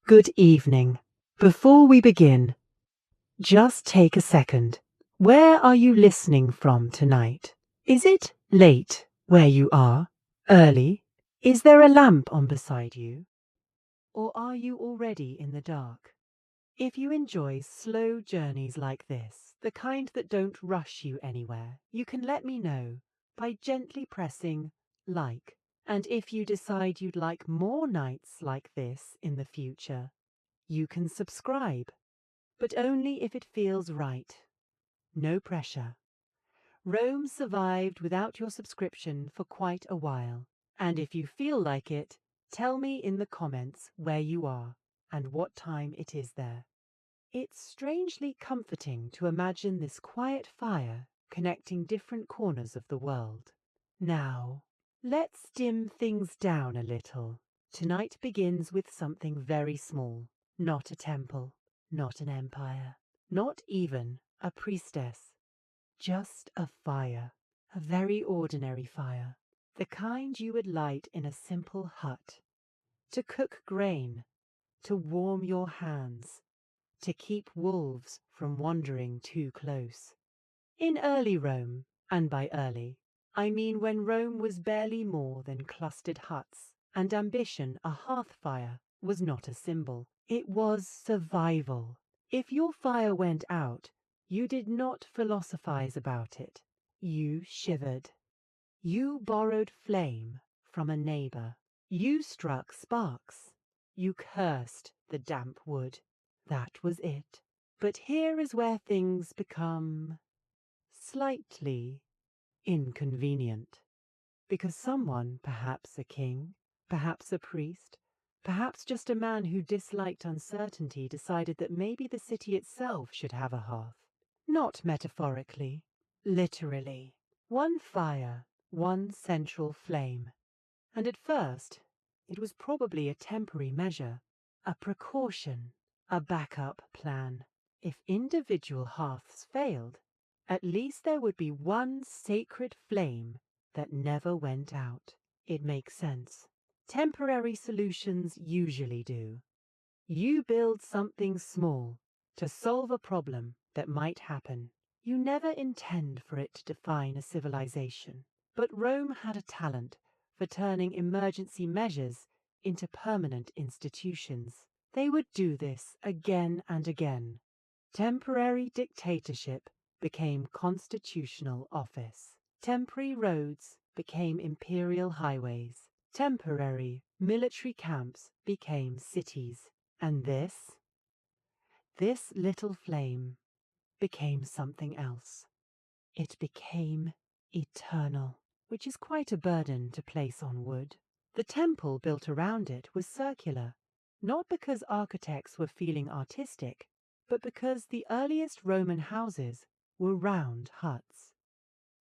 Good evening. Before we begin, just take a second. Where are you listening from tonight? Is it late where you are? Early? Is there a lamp on beside you? Or are you already in the dark? If you enjoy slow journeys like this, the kind that don't rush you anywhere, you can let me know by gently pressing like. And if you decide you'd like more nights like this in the future, you can subscribe, but only if it feels right. No pressure. Rome survived without your subscription for quite a while, and if you feel like it, tell me in the comments where you are and what time it is there. It's strangely comforting to imagine this quiet fire connecting different corners of the world. Now, let's dim things down a little. Tonight begins with something very small. Not a temple, not an empire, not even a priestess. Just a fire. A very ordinary fire. The kind you would light in a simple hut. To cook grain, to warm your hands, to keep wolves from wandering too close. In early Rome, and by early, I mean when Rome was barely more than clustered huts, and ambition, a hearth fire, was not a symbol. It was survival. If your fire went out, you did not philosophize about it. You shivered. You borrowed flame from a neighbor. You struck sparks. You cursed the damp wood. That was it. But here is where things become slightly inconvenient. Because someone, perhaps a king, perhaps a priest, perhaps just a man who disliked uncertainty, decided that maybe the city itself should have a hearth. Not metaphorically, literally. One fire, one central flame. And at first, it was probably a temporary measure, a precaution, a backup plan. If individual hearths failed, at least there would be one sacred flame that never went out. It makes sense. Temporary solutions usually do. You build something small to solve a problem that might happen. You never intend for it to define a civilization. But Rome had a talent for turning emergency measures into permanent institutions. They would do this again and again. Temporary dictatorship became constitutional office. Temporary roads became imperial highways. Temporary military camps became cities. And this little flame became something else. It became eternal, which is quite a burden to place on wood. The temple built around it was circular, not because architects were feeling artistic, but because the earliest Roman houses were round huts.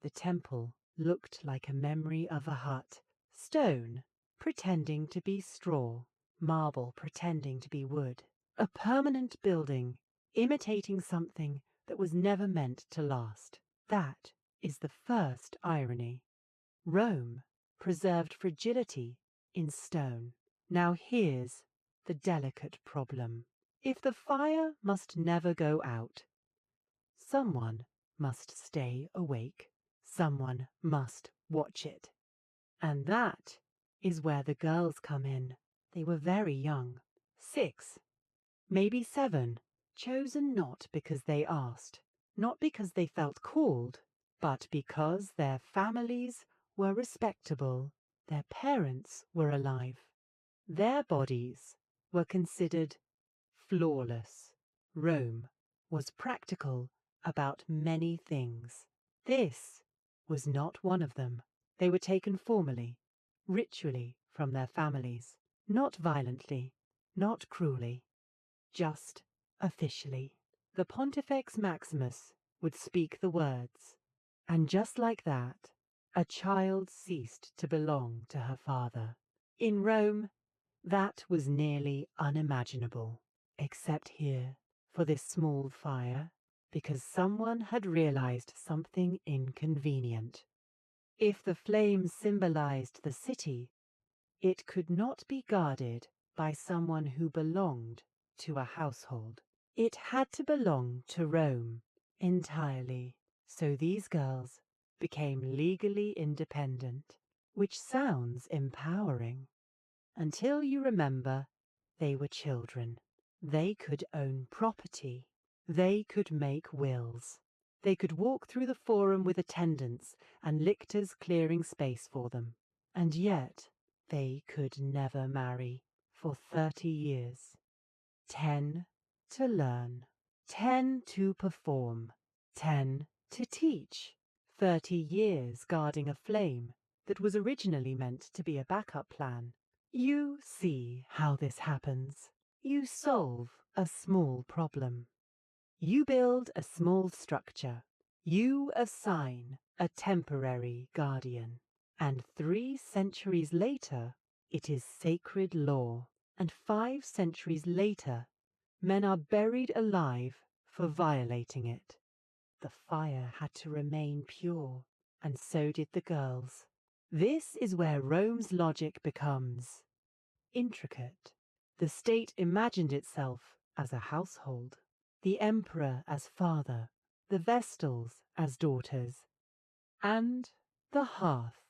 The temple looked like a memory of a hut, stone pretending to be straw, marble pretending to be wood, a permanent building imitating something that was never meant to last. That is the first irony. Rome preserved fragility in stone. Now here's the delicate problem. If the fire must never go out, someone must stay awake. Someone must watch it. And that is where the girls come in. They were very young, 6, maybe 7, chosen not because they asked, not because they felt called, but because their families were respectable, their parents were alive, their bodies were considered flawless. Rome was practical about many things. This was not one of them. They were taken formally, ritually from their families, not violently, not cruelly, just officially. The Pontifex Maximus would speak the words, and just like that, a child ceased to belong to her father. In Rome, that was nearly unimaginable, except here, for this small fire, because someone had realized something inconvenient. If the flame symbolized the city, it could not be guarded by someone who belonged to a household. It had to belong to Rome entirely. So these girls became legally independent, which sounds empowering. Until you remember, they were children. They could own property. They could make wills. They could walk through the forum with attendants and lictors clearing space for them. And yet, they could never marry for 30 years. 10 to learn, 10 to perform, 10 to teach. 30 years guarding a flame that was originally meant to be a backup plan. You see how this happens. You solve a small problem. You build a small structure. You assign a temporary guardian. And 3 centuries later, it is sacred law. And 5 centuries later, men are buried alive for violating it. The fire had to remain pure, and so did the girls. This is where Rome's logic becomes intricate. The state imagined itself as a household, the emperor as father, the Vestals as daughters, and the hearth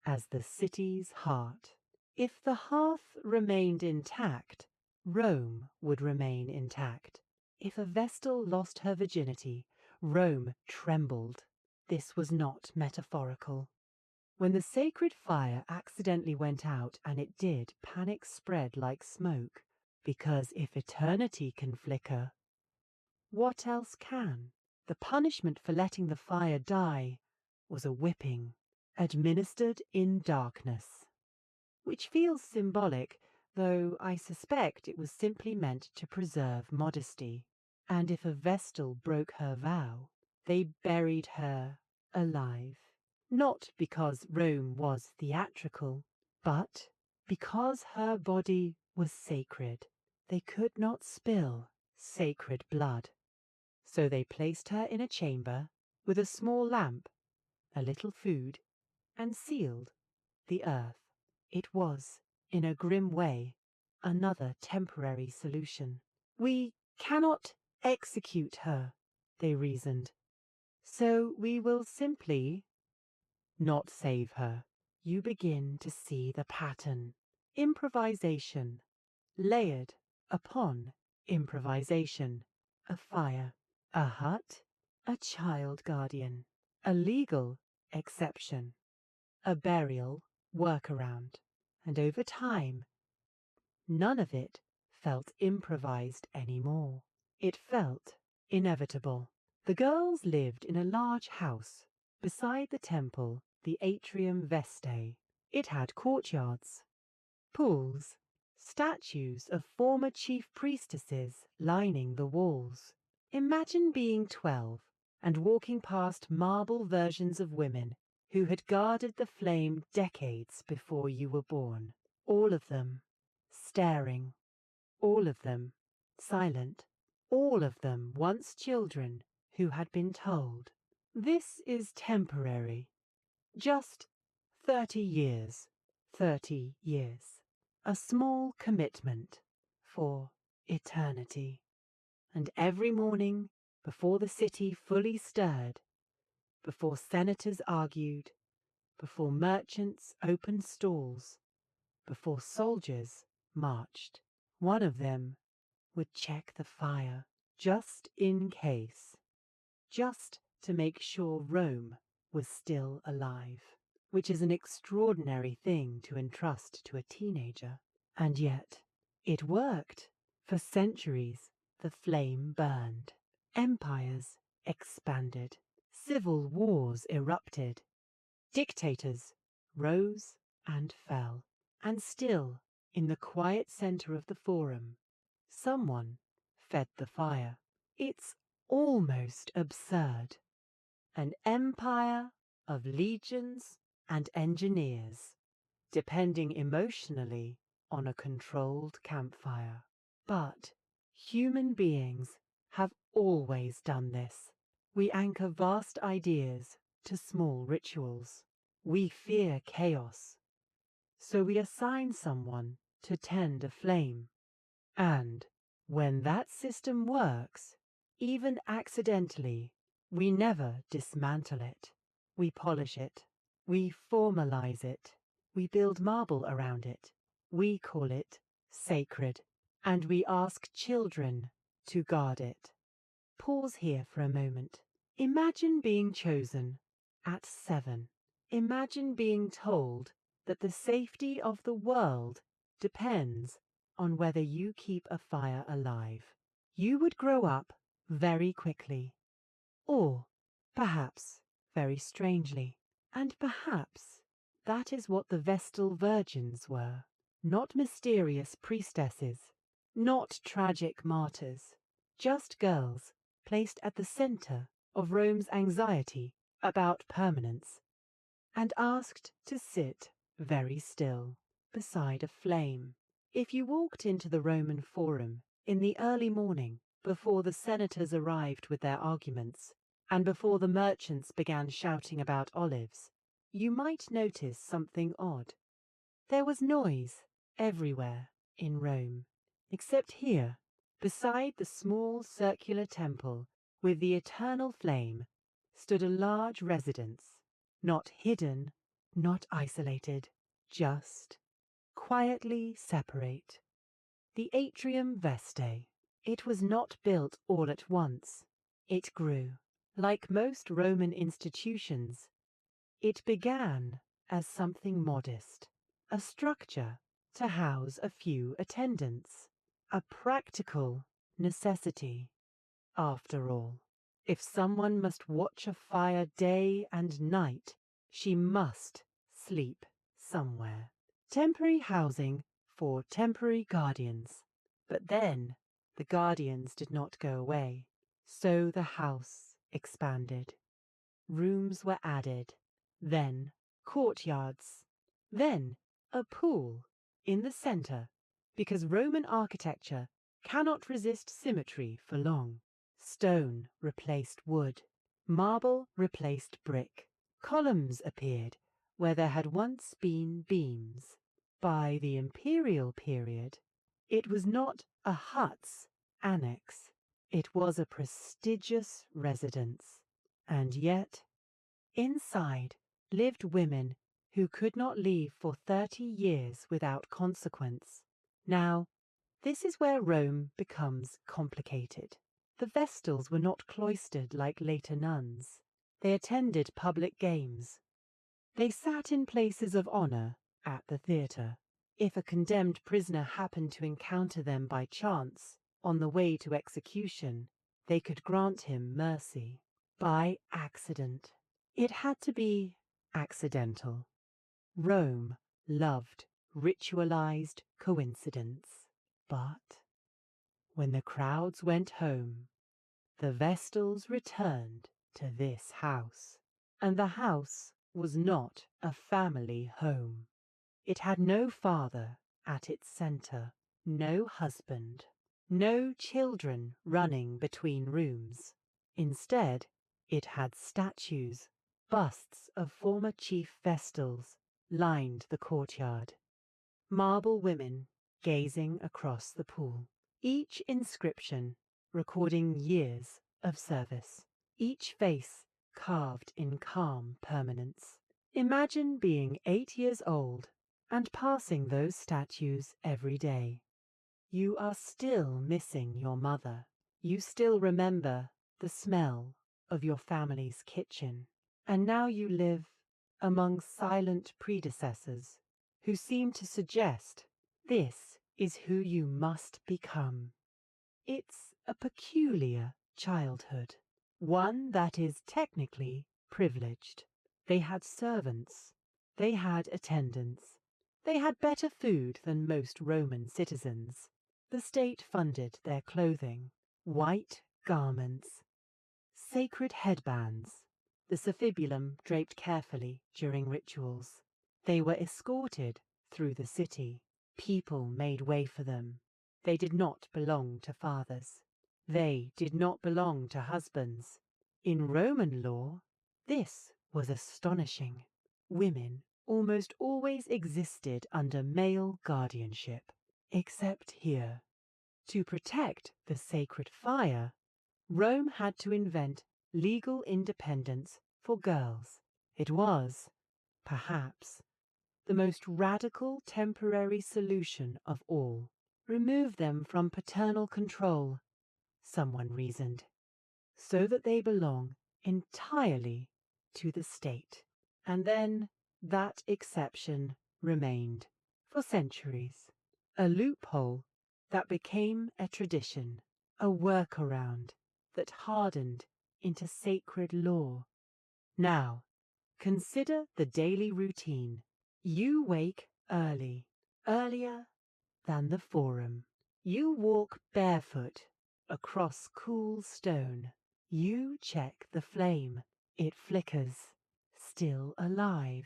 as the city's heart. If the hearth remained intact, Rome would remain intact. If a Vestal lost her virginity, Rome trembled. This was not metaphorical. When the sacred fire accidentally went out, and it did, panic spread like smoke, because if eternity can flicker, what else can? The punishment for letting the fire die was a whipping, administered in darkness. Which feels symbolic, though I suspect it was simply meant to preserve modesty. And if a Vestal broke her vow, they buried her alive. Not because Rome was theatrical, but because her body was sacred. They could not spill sacred blood. So they placed her in a chamber with a small lamp, a little food, and sealed the earth. It was, in a grim way, another temporary solution. We cannot execute her, they reasoned. So we will simply not save her. You begin to see the pattern. Improvisation, layered upon improvisation. A fire, a hut, a child guardian, a legal exception, a burial workaround. And over time, none of it felt improvised anymore. It felt inevitable. The girls lived in a large house beside the temple, the Atrium Vestae. It had courtyards, pools, statues of former chief priestesses lining the walls. Imagine being 12 and walking past marble versions of women who had guarded the flame decades before you were born. All of them staring, all of them silent, all of them once children who had been told, "This is temporary, just 30 years, 30 years, a small commitment for eternity." And every morning, before the city fully stirred, before senators argued, before merchants opened stalls, before soldiers marched, one of them would check the fire, just in case, just to make sure Rome was still alive, which is an extraordinary thing to entrust to a teenager. And yet, it worked. For centuries, the flame burned. Empires expanded. Civil wars erupted. Dictators rose and fell. And still, in the quiet center of the forum, someone fed the fire. It's almost absurd. An empire of legions and engineers, depending emotionally on a controlled campfire. But human beings have always done this. We anchor vast ideas to small rituals. We fear chaos, so we assign someone to tend a flame. And when that system works, even accidentally, we never dismantle it. We polish it. We formalize it. We build marble around it. We call it sacred. And we ask children to guard it. Pause here for a moment. Imagine being chosen at 7. Imagine being told that the safety of the world depends on whether you keep a fire alive. You would grow up very quickly, or perhaps very strangely. And perhaps that is what the Vestal Virgins were. Not mysterious priestesses, not tragic martyrs, just girls placed at the center of Rome's anxiety about permanence, and asked to sit very still beside a flame. If you walked into the Roman Forum in the early morning, before the senators arrived with their arguments, and before the merchants began shouting about olives, you might notice something odd. There was noise everywhere in Rome, except here, beside the small circular temple with the eternal flame, stood a large residence, not hidden, not isolated, just quietly separate. The Atrium Vestae. It was not built all at once. It grew. Like most Roman institutions, it began as something modest, a structure to house a few attendants, a practical necessity. After all, if someone must watch a fire day and night, she must sleep somewhere. Temporary housing for temporary guardians. But then the guardians did not go away, so the house expanded. Rooms were added, then courtyards, then a pool in the center, because Roman architecture cannot resist symmetry for long. Stone replaced wood, marble replaced brick, columns appeared where there had once been beams. By the imperial period, it was not a hut's annex, it was a prestigious residence. And yet, inside lived women who could not leave for 30 years without consequence. Now, this is where Rome becomes complicated. The Vestals were not cloistered like later nuns. They attended public games. They sat in places of honor at the theatre. If a condemned prisoner happened to encounter them by chance on the way to execution, they could grant him mercy. By accident. It had to be accidental. Rome loved ritualized coincidence. But when the crowds went home, the Vestals returned to this house. And the house was not a family home. It had no father at its center, no husband, no children running between rooms. Instead, it had statues, busts of former chief Vestals lined the courtyard. Marble women gazing across the pool. Each inscription recording years of service. Each face carved in calm permanence. Imagine being 8 years old and passing those statues every day. You are still missing your mother. You still remember the smell of your family's kitchen. And now you live among silent predecessors who seem to suggest this is who you must become. It's a peculiar childhood, one that is technically privileged. They had servants, they had attendants, they had better food than most Roman citizens. The state funded their clothing, white garments, sacred headbands, the suffibulum draped carefully during rituals. They were escorted through the city. People made way for them. They did not belong to fathers. They did not belong to husbands. In Roman law, this was astonishing. Women almost always existed under male guardianship, except here. To protect the sacred fire, Rome had to invent legal independence for girls. It was, perhaps, the most radical temporary solution of all. Remove them from paternal control, someone reasoned, so that they belong entirely to the state. And then that exception remained for centuries, a loophole that became a tradition, a workaround that hardened into sacred law. Now, consider the daily routine. You wake early, earlier than the Forum. You walk barefoot across cool stone. You check the flame. It flickers, still alive.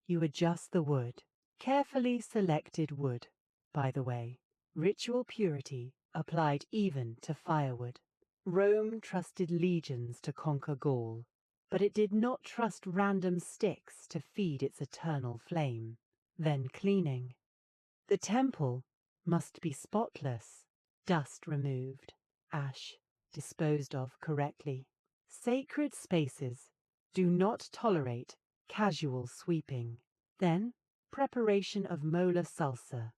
You adjust the wood, carefully selected wood, by the way. Ritual purity applied even to firewood. Rome trusted legions to conquer Gaul, but it did not trust random sticks to feed its eternal flame. Then cleaning. The temple must be spotless, dust removed, ash disposed of correctly. Sacred spaces do not tolerate casual sweeping. Then, preparation of mola salsa,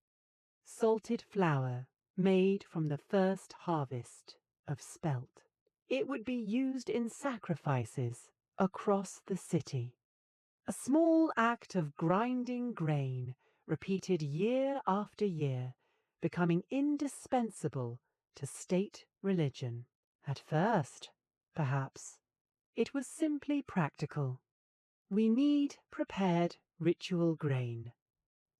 salted flour made from the first harvest of spelt. It would be used in sacrifices across the city. A small act of grinding grain, repeated year after year, becoming indispensable to state religion. At first, perhaps, it was simply practical. We need prepared ritual grain,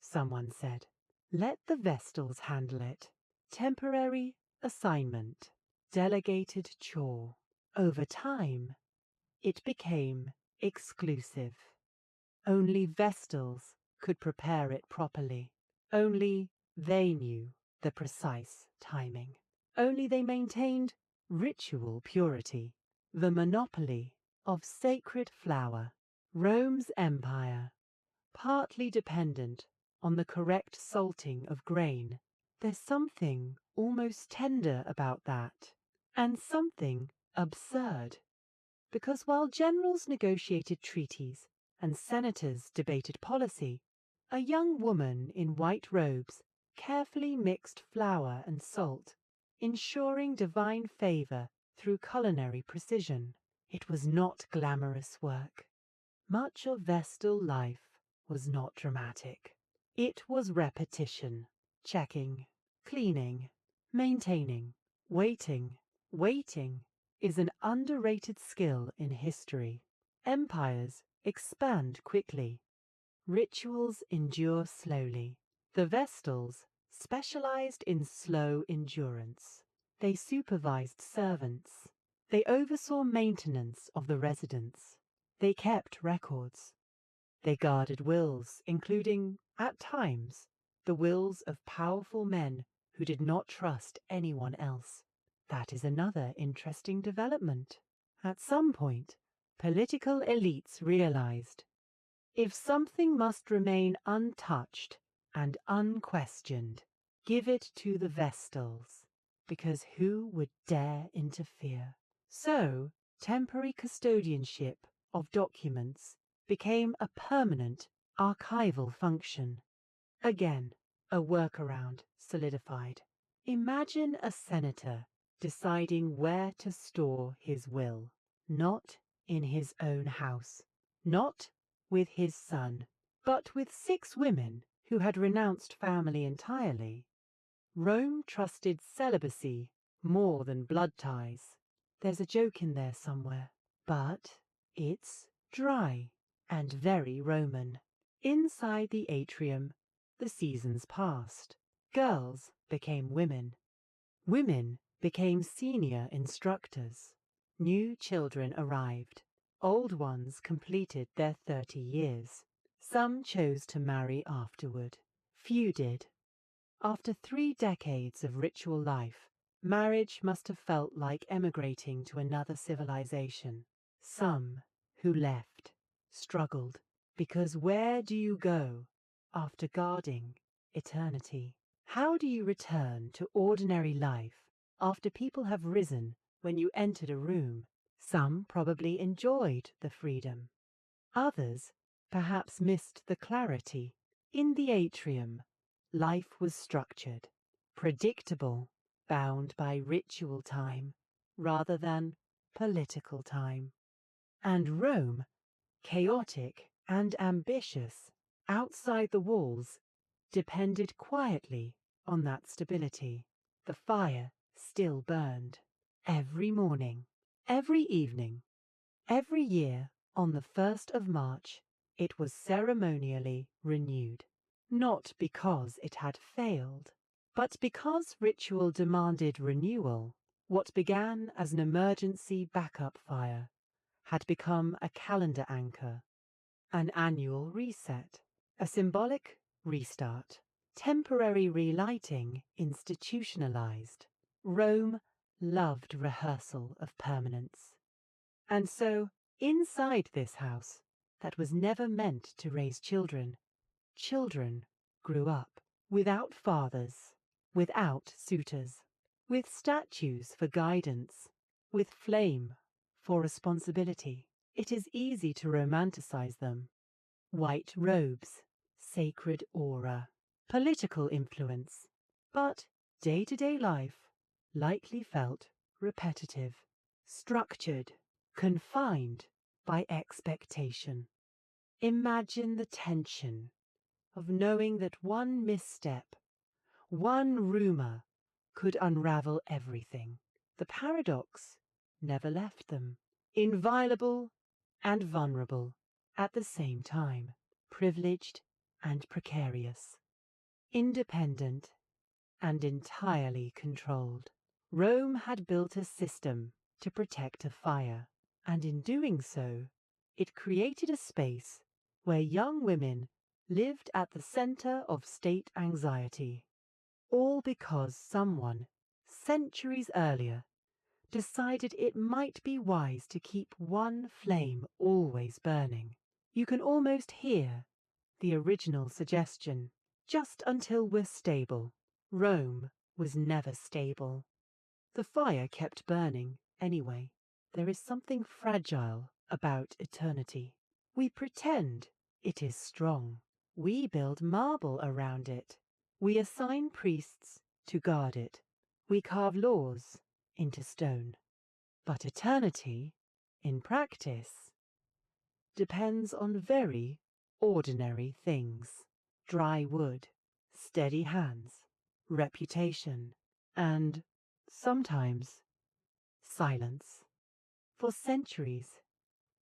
someone said. Let the Vestals handle it. Temporary assignment, delegated chore. Over time, it became exclusive. Only Vestals could prepare it properly. Only they knew the precise timing. Only they maintained ritual purity, the monopoly of sacred flour. Rome's empire, partly dependent on the correct salting of grain. There's something almost tender about that, and something absurd. Because while generals negotiated treaties and senators debated policy, a young woman in white robes carefully mixed flour and salt, ensuring divine favor through culinary precision. It was not glamorous work. Much of Vestal life was not dramatic. It was repetition, checking, cleaning, maintaining, waiting. Waiting is an underrated skill in history. Empires expand quickly. Rituals endure slowly. The Vestals specialized in slow endurance. They supervised servants. They oversaw maintenance of the residence. They kept records. They guarded wills, including, at times, the wills of powerful men who did not trust anyone else. That is another interesting development. At some point, political elites realized if something must remain untouched and unquestioned, give it to the Vestals, because who would dare interfere? So, temporary custodianship of documents became a permanent archival function. Again, a workaround solidified. Imagine a senator deciding where to store his will, not in his own house, not with his son, but with 6 women who had renounced family entirely. Rome trusted celibacy more than blood ties. There's a joke in there somewhere, but it's dry and very Roman. Inside the atrium, the seasons passed. Girls became women. Women became senior instructors. New children arrived. Old ones completed their 30 years. Some chose to marry afterward. Few did. After 3 decades of ritual life, marriage must have felt like emigrating to another civilization. Some who left struggled. Because where do you go after guarding eternity? How do you return to ordinary life after people have risen when you entered a room? Some probably enjoyed the freedom. Others perhaps missed the clarity. In the atrium, life was structured, predictable, bound by ritual time rather than political time. And Rome, chaotic and ambitious outside the walls, depended quietly on that stability. The fire still burned. Every morning, every evening, every year on the 1st of March, it was ceremonially renewed. Not because it had failed, but because ritual demanded renewal. What began as an emergency backup fire had become a calendar anchor, an annual reset, a symbolic restart, temporary relighting institutionalized. Rome loved rehearsal of permanence. And so, inside this house that was never meant to raise children, children grew up without fathers, without suitors, with statues for guidance, with flame for responsibility. It is easy to romanticize them. White robes, sacred aura, political influence. But day-to-day life likely felt repetitive, structured, confined by expectation. Imagine the tension of knowing that one misstep, one rumor, could unravel everything. The paradox never left them, inviolable and vulnerable at the same time, privileged and precarious, independent and entirely controlled. Rome had built a system to protect a fire, and in doing so, it created a space where young women lived at the center of state anxiety, all because someone, centuries earlier, decided it might be wise to keep one flame always burning. You can almost hear the original suggestion, just until we're stable. Rome was never stable. The fire kept burning anyway. There is something fragile about eternity. We pretend it is strong. We build marble around it. We assign priests to guard it. We carve laws into stone. But eternity, in practice, depends on very ordinary things. Dry wood, steady hands, reputation, and sometimes silence. For centuries,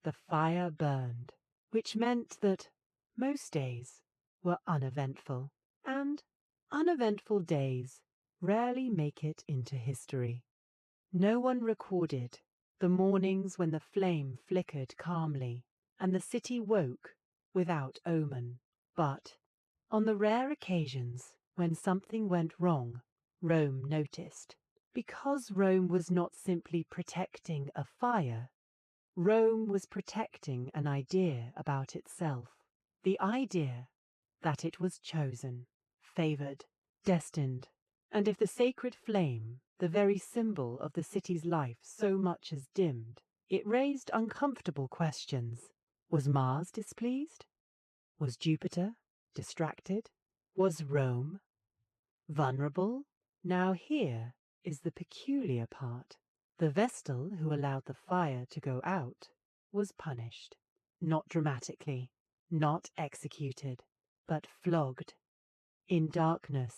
the fire burned, which meant that most days were uneventful, and uneventful days rarely make it into history. No one recorded the mornings when the flame flickered calmly and the city woke without omen. But on the rare occasions when something went wrong, Rome noticed. Because Rome was not simply protecting a fire, Rome was protecting an idea about itself. The idea that it was chosen, favored, destined. And if the sacred flame, the very symbol of the city's life, so much as dimmed, it raised uncomfortable questions. Was Mars displeased? Was Jupiter distracted? Was Rome vulnerable? Now here is the peculiar part. The Vestal who allowed the fire to go out was punished. Not dramatically, not executed, but flogged in darkness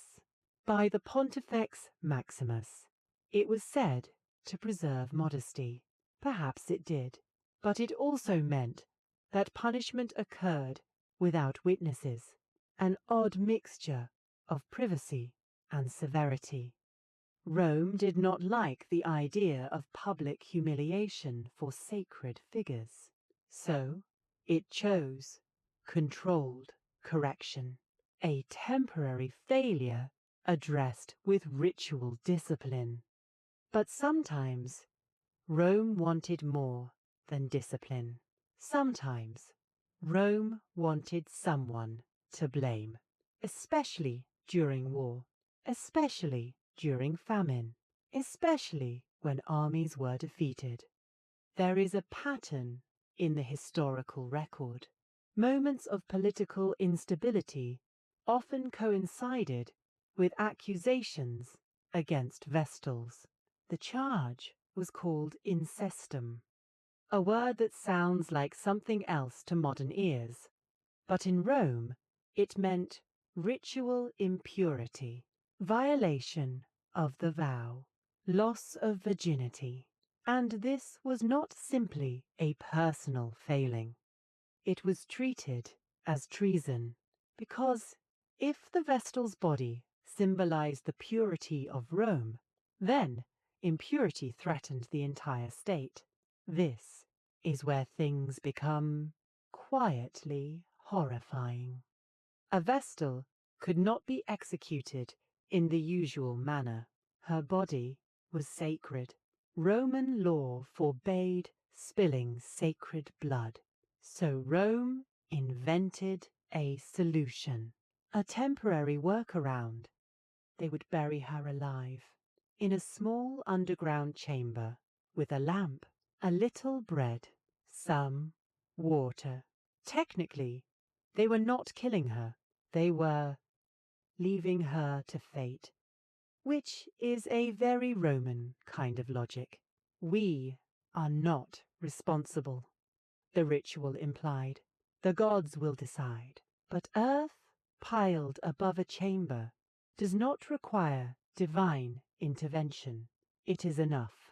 by the Pontifex Maximus. It was said to preserve modesty. Perhaps it did, but it also meant that punishment occurred without witnesses, an odd mixture of privacy and severity. Rome did not like the idea of public humiliation for sacred figures, so it chose controlled correction, a temporary failure addressed with ritual discipline. But sometimes Rome wanted more than discipline. Sometimes Rome wanted someone to blame, especially during war, especially during famine, especially when armies were defeated. There is a pattern in the historical record. Moments of political instability often coincided with accusations against Vestals. The charge was called incestum, a word that sounds like something else to modern ears, but in Rome it meant ritual impurity, violation of the vow, loss of virginity. And this was not simply a personal failing. It was treated as treason, because if the Vestal's body symbolized the purity of Rome, then impurity threatened the entire state. This is where things become quietly horrifying. A Vestal could not be executed in the usual manner. Her body was sacred. Roman law forbade spilling sacred blood. So Rome invented a solution, a temporary workaround. They would bury her alive in a small underground chamber with a lamp, a little bread, some water. Technically, they were not killing her. They were leaving her to fate, which is a very Roman kind of logic. We are not responsible, the ritual implied. The gods will decide. But earth piled above a chamber does not require divine intervention. It is enough.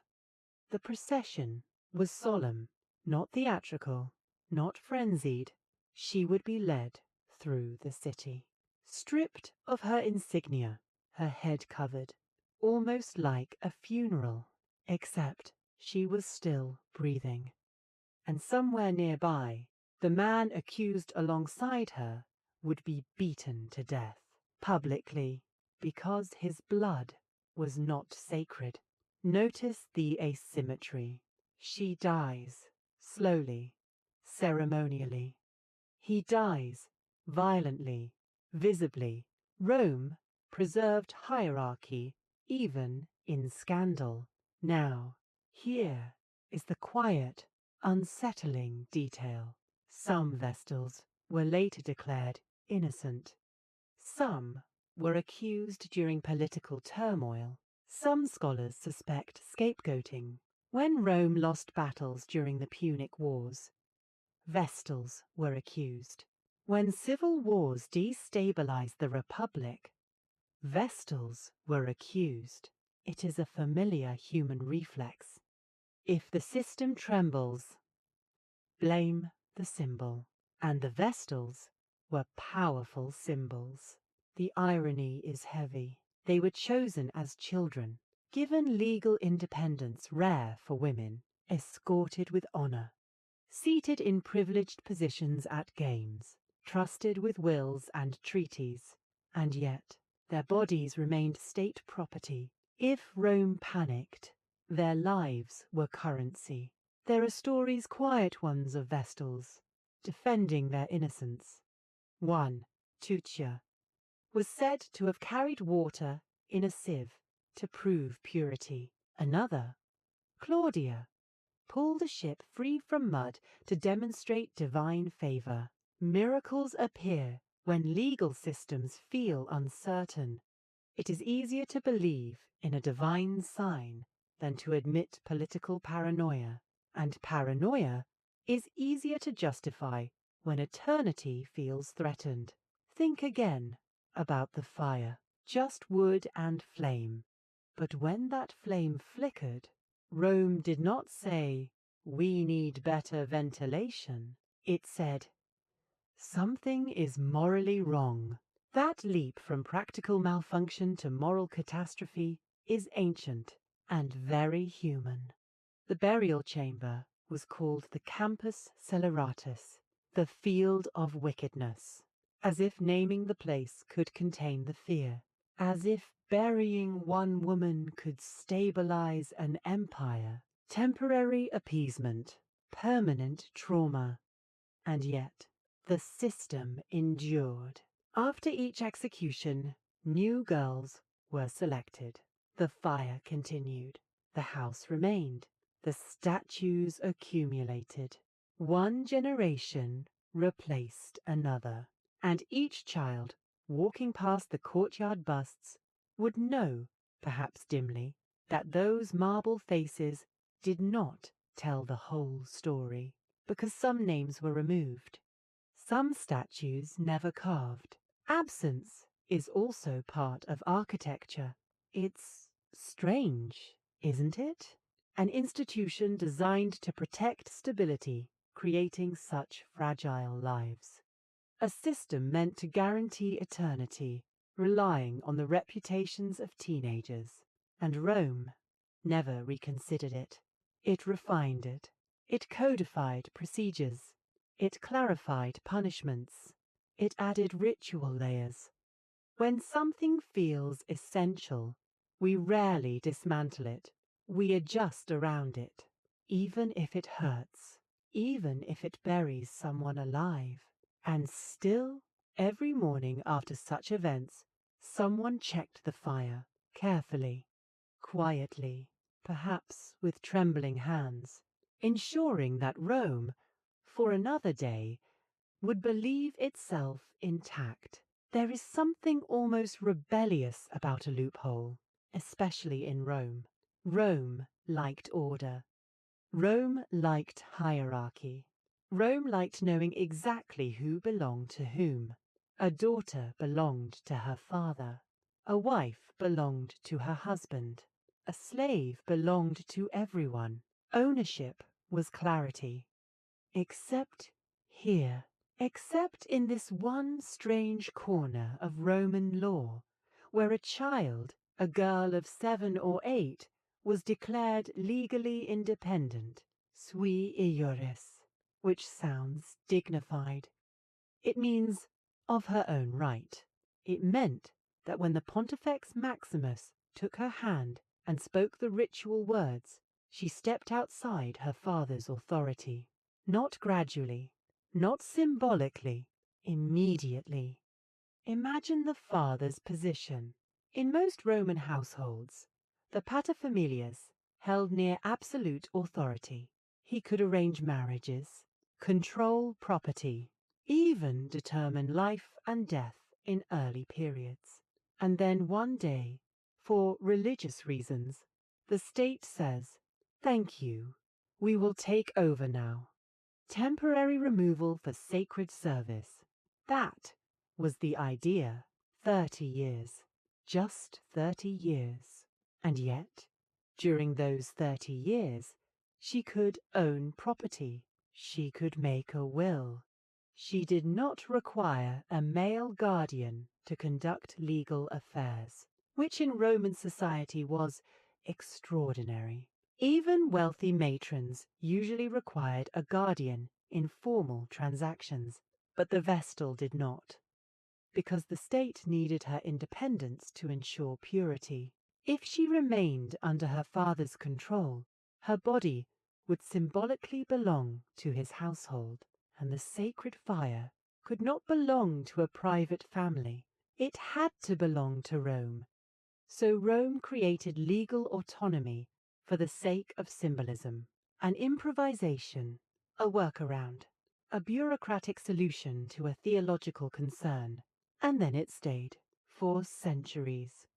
The procession was solemn, not theatrical, not frenzied. She would be led through the city, stripped of her insignia, her head covered, almost like a funeral, except she was still breathing. And somewhere nearby, the man accused alongside her would be beaten to death, publicly, because his blood was not sacred. Notice the asymmetry. She dies, slowly, ceremonially. He dies, violently, visibly. Rome preserved hierarchy, even in scandal. Now, here is the quiet, unsettling detail. Some Vestals were later declared innocent. Some were accused during political turmoil. Some scholars suspect scapegoating. When Rome lost battles during the Punic Wars, Vestals were accused. When civil wars destabilized the Republic, Vestals were accused. It is a familiar human reflex. If the system trembles, blame the symbol. And the Vestals were powerful symbols. The irony is heavy. They were chosen as children, given legal independence rare for women, escorted with honor, seated in privileged positions at games, trusted with wills and treaties, and yet their bodies remained state property. If Rome panicked, their lives were currency. There are stories, quiet ones, of Vestals defending their innocence. One, Tuccia, was said to have carried water in a sieve to prove purity. Another, Claudia, pulled a ship free from mud to demonstrate divine favor. Miracles appear when legal systems feel uncertain. It is easier to believe in a divine sign than to admit political paranoia, and paranoia is easier to justify when eternity feels threatened. Think again about the fire, just wood and flame. But when that flame flickered, Rome did not say, "We need better ventilation." It said, "Something is morally wrong." That leap from practical malfunction to moral catastrophe is ancient and very human. The burial chamber was called the Campus Celeratus, the field of wickedness, as if naming the place could contain the fear, as if burying one woman could stabilize an empire. Temporary appeasement, permanent trauma. And yet, The system endured. After each execution, new girls were selected. The fire continued. The house remained. The statues accumulated. One generation replaced another, and each child walking past the courtyard busts would know, perhaps dimly, that those marble faces did not tell the whole story, because some names were removed. Some statues never carved. Absence is also part of architecture. It's strange, isn't it? An institution designed to protect stability, creating such fragile lives. A system meant to guarantee eternity, relying on the reputations of teenagers. And Rome never reconsidered it. It refined it. It codified procedures. It clarified punishments. It added ritual layers. When something feels essential, we rarely dismantle it. We adjust around it, even if it hurts, even if it buries someone alive. And still, every morning after such events, someone checked the fire carefully, quietly, perhaps with trembling hands, ensuring that Rome, for another day, would believe itself intact. There is something almost rebellious about a loophole, especially in Rome. Rome liked order. Rome liked hierarchy. Rome liked knowing exactly who belonged to whom. A daughter belonged to her father. A wife belonged to her husband. A slave belonged to everyone. Ownership was clarity. Except here. Except in this one strange corner of Roman law, where a child, a girl of 7 or 8, was declared legally independent, sui iuris, which sounds dignified. It means of her own right. It meant that when the Pontifex Maximus took her hand and spoke the ritual words, she stepped outside her father's authority. Not gradually, not symbolically, immediately. Imagine the father's position. In most Roman households, the paterfamilias held near absolute authority. He could arrange marriages, control property, even determine life and death in early periods. And then one day, for religious reasons, the state says, "Thank you, we will take over now." Temporary removal for sacred service. That was the idea. 30 years. Just 30 years. And yet, during those 30 years, she could own property. She could make a will. She did not require a male guardian to conduct legal affairs, which in Roman society was extraordinary. Even wealthy matrons usually required a guardian in formal transactions, but the Vestal did not, because the state needed her independence to ensure purity. If she remained under her father's control, her body would symbolically belong to his household, and the sacred fire could not belong to a private family. It had to belong to Rome. So Rome created legal autonomy for the sake of symbolism, an improvisation, a workaround, a bureaucratic solution to a theological concern, and then it stayed for centuries.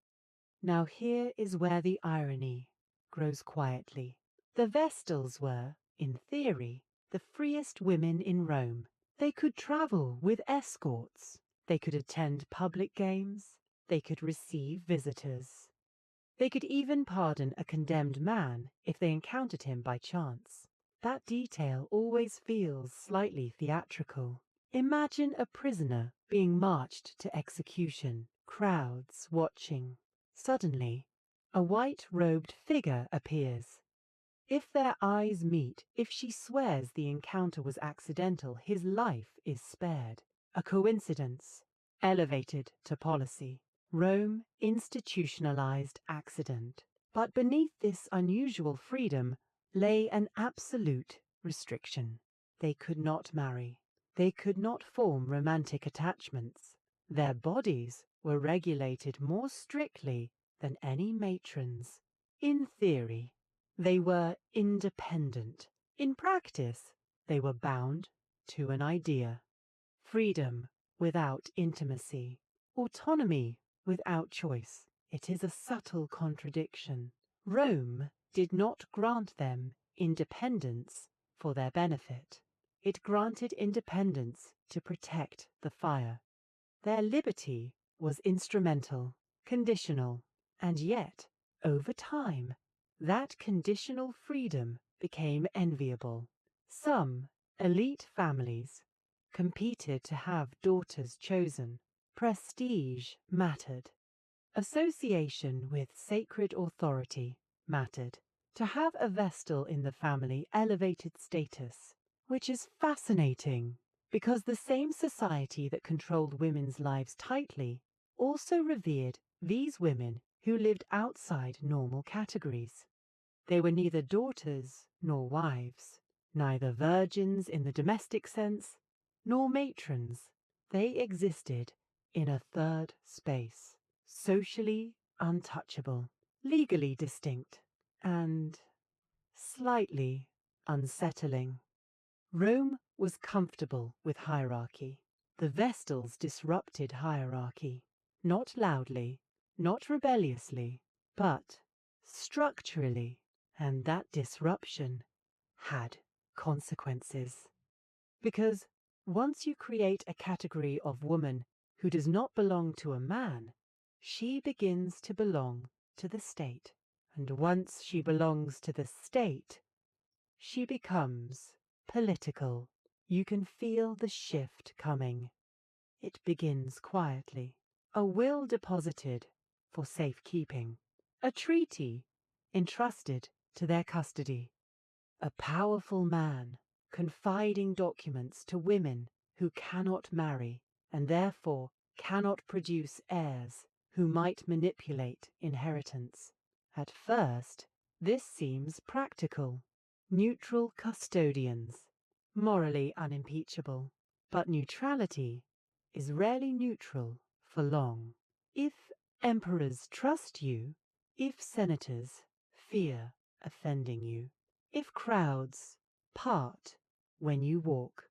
Now here is where the irony grows quietly. The Vestals were, in theory, the freest women in Rome. They could travel with escorts. They could attend public games. They could receive visitors. They could even pardon a condemned man if they encountered him by chance. That detail always feels slightly theatrical. Imagine a prisoner being marched to execution, crowds watching. Suddenly, a white-robed figure appears. If their eyes meet, if she swears the encounter was accidental, his life is spared. A coincidence, elevated to policy. Rome institutionalized accident. But beneath this unusual freedom lay an absolute restriction. They could not marry. They could not form romantic attachments. Their bodies were regulated more strictly than any matrons. In theory, they were independent. In practice, they were bound to an idea. Freedom without intimacy. Autonomy without choice. It is a subtle contradiction. Rome did not grant them independence for their benefit. It granted independence to protect the fire. Their liberty was instrumental, conditional, and yet, over time, that conditional freedom became enviable. Some elite families competed to have daughters chosen. Prestige mattered. Association with sacred authority mattered. To have a Vestal in the family elevated status, which is fascinating because the same society that controlled women's lives tightly also revered these women who lived outside normal categories. They were neither daughters nor wives, neither virgins in the domestic sense, nor matrons. They existed in a third space, socially untouchable, legally distinct, and slightly unsettling. Rome was comfortable with hierarchy. The Vestals disrupted hierarchy, not loudly, not rebelliously, but structurally, and that disruption had consequences. Because once you create a category of woman who does not belong to a man, she begins to belong to the state. And once she belongs to the state, she becomes political. You can feel the shift coming. It begins quietly. A will deposited for safekeeping. A treaty entrusted to their custody. A powerful man confiding documents to women who cannot marry and therefore cannot produce heirs who might manipulate inheritance. At first, this seems practical. Neutral custodians, morally unimpeachable. But neutrality is rarely neutral for long. If emperors trust you, if senators fear offending you, if crowds part when you walk,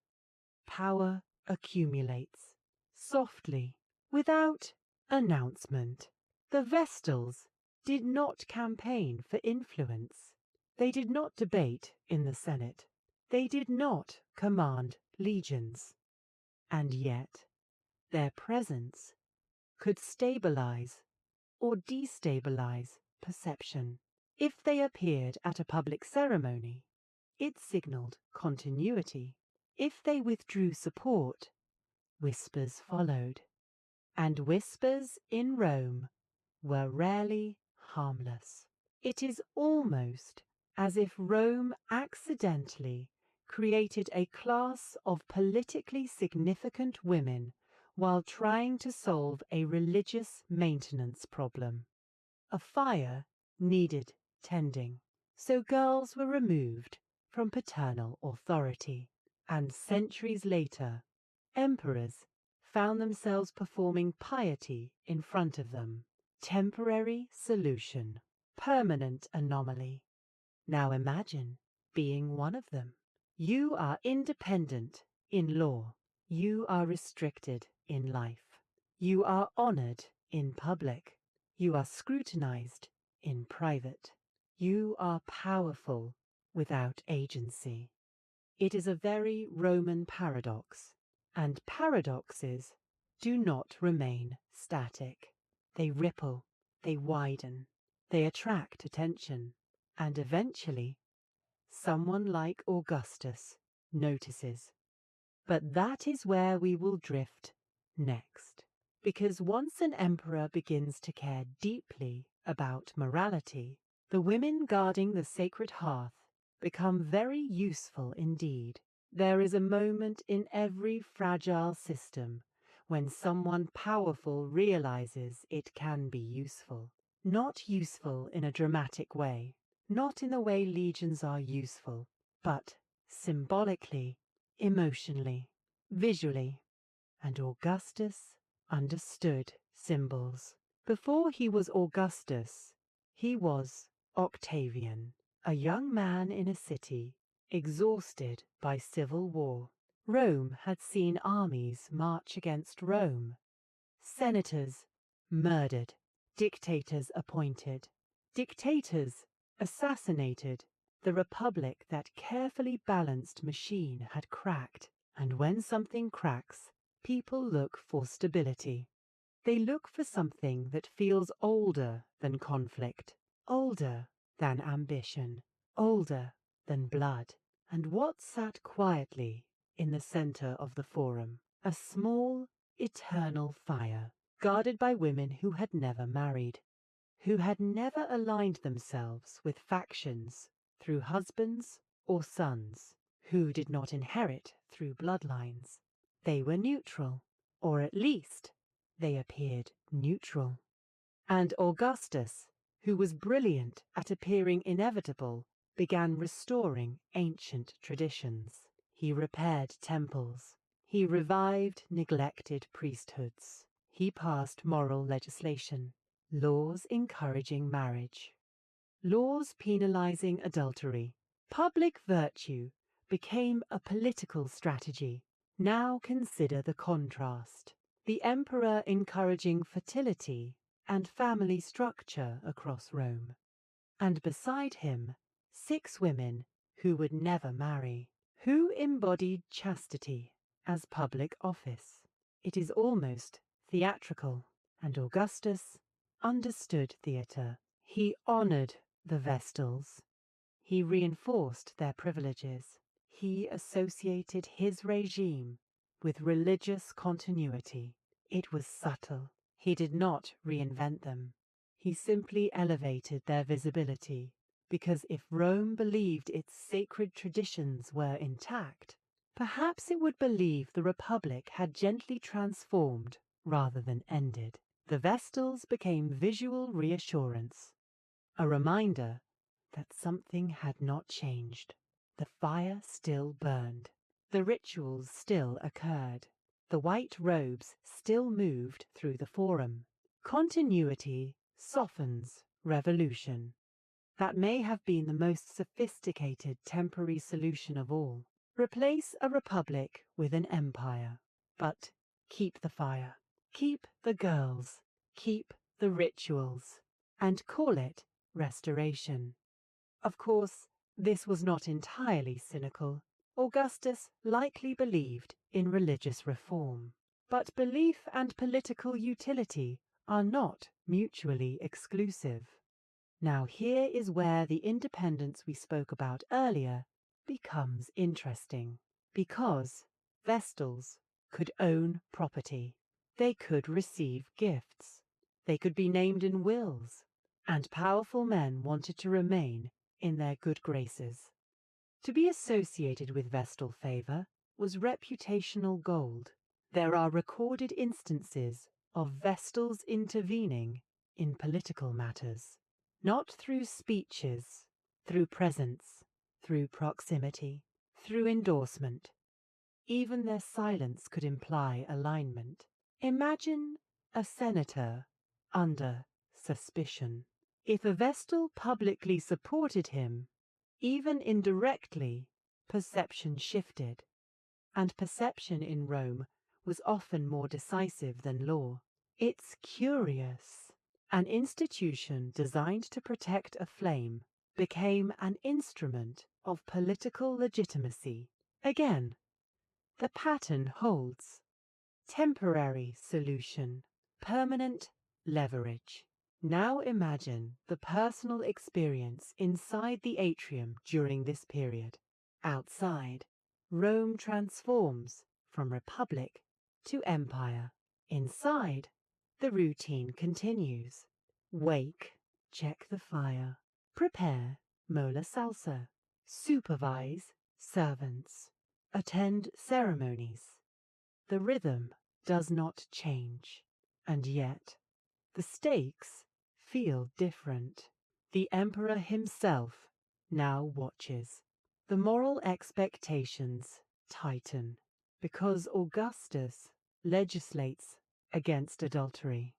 power accumulates softly, without announcement. The Vestals did not campaign for influence. They did not debate in the Senate. They did not command legions. And yet, their presence could stabilize or destabilize perception. If they appeared at a public ceremony, it signaled continuity. If they withdrew support, whispers followed. And whispers in Rome were rarely harmless. It is almost as if Rome accidentally created a class of politically significant women while trying to solve a religious maintenance problem. A fire needed tending, so girls were removed from paternal authority, and centuries later, emperors found themselves performing piety in front of them. Temporary solution, permanent anomaly. Now imagine being one of them. You are independent in law. You are restricted in life. You are honored in public. You are scrutinized in private. You are powerful without agency. It is a very Roman paradox, and paradoxes do not remain static. They ripple, they widen, they attract attention, and eventually someone like Augustus notices. But that is where we will drift next, because once an emperor begins to care deeply about morality, the women guarding the sacred hearth become very useful indeed. There is a moment in every fragile system when someone powerful realizes it can be useful. Not useful in a dramatic way, not in the way legions are useful, but symbolically, emotionally. visually, and Augustus understood symbols. Before he was Augustus, he was Octavian, a young man in a city exhausted by civil war. Rome had seen armies march against Rome, senators murdered, dictators appointed, dictators assassinated. The republic, that carefully balanced machine, had cracked, and when something cracks, people look for stability. They look for something that feels older than conflict, older than ambition, older than blood. And what sat quietly in the center of the forum? A small, eternal fire, guarded by women who had never married, who had never aligned themselves with factions through husbands or sons, who did not inherit through bloodlines. They were neutral, or at least they appeared neutral. And Augustus, who was brilliant at appearing inevitable, began restoring ancient traditions. He repaired temples. He revived neglected priesthoods. He passed moral legislation, laws encouraging marriage, laws penalizing adultery. Public virtue became a political strategy. Now consider the contrast. The emperor encouraging fertility and family structure across Rome, and beside him 6 women who would never marry, who embodied chastity as public office. It is almost theatrical, and Augustus understood theatre. He honored the Vestals. He reinforced their privileges. He associated his regime with religious continuity. It was subtle. He did not reinvent them. He simply elevated their visibility, because if Rome believed its sacred traditions were intact, perhaps it would believe the Republic had gently transformed rather than ended. The Vestals became visual reassurance, a reminder that something had not changed. The fire still burned. The rituals still occurred. The white robes still moved through the forum. Continuity softens revolution. That may have been the most sophisticated temporary solution of all. Replace a republic with an empire, but keep the fire, keep the girls, keep the rituals, and call it restoration. Of course, this was not entirely cynical. Augustus likely believed in religious reform, but belief and political utility are not mutually exclusive. Now here is where the independence we spoke about earlier becomes interesting, because Vestals could own property, they could receive gifts, they could be named in wills, and powerful men wanted to remain in their good graces. To be associated with Vestal favor was reputational gold. There are recorded instances of Vestals intervening in political matters, not through speeches, through presence, through proximity, through endorsement. Even their silence could imply alignment. Imagine a senator under suspicion. If a Vestal publicly supported him, even indirectly, perception shifted, and perception in Rome was often more decisive than law. It's curious. An institution designed to protect a flame became an instrument of political legitimacy. Again, the pattern holds. Temporary solution, permanent leverage. Now imagine the personal experience inside the atrium during this period. Outside, Rome transforms from republic to empire. Inside, the routine continues. Wake, check the fire, prepare mola salsa, supervise servants, attend ceremonies. The rhythm does not change, and yet the stakes feel different. The emperor himself now watches. The moral expectations tighten. Because Augustus legislates against adultery.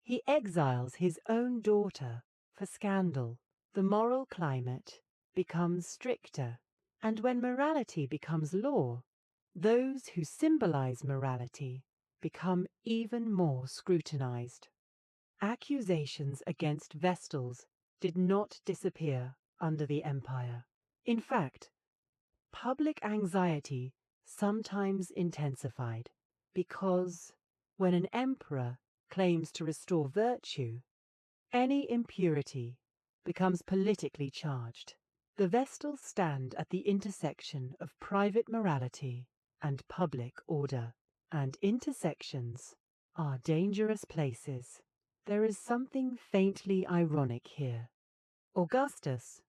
He exiles his own daughter for scandal. The moral climate becomes stricter, and when morality becomes law, those who symbolize morality become even more scrutinized. Accusations against Vestals did not disappear under the empire. In fact, public anxiety sometimes intensified because when an emperor claims to restore virtue, any impurity becomes politically charged. The Vestals stand at the intersection of private morality and public order, and intersections are dangerous places. There is something faintly ironic here. Augustus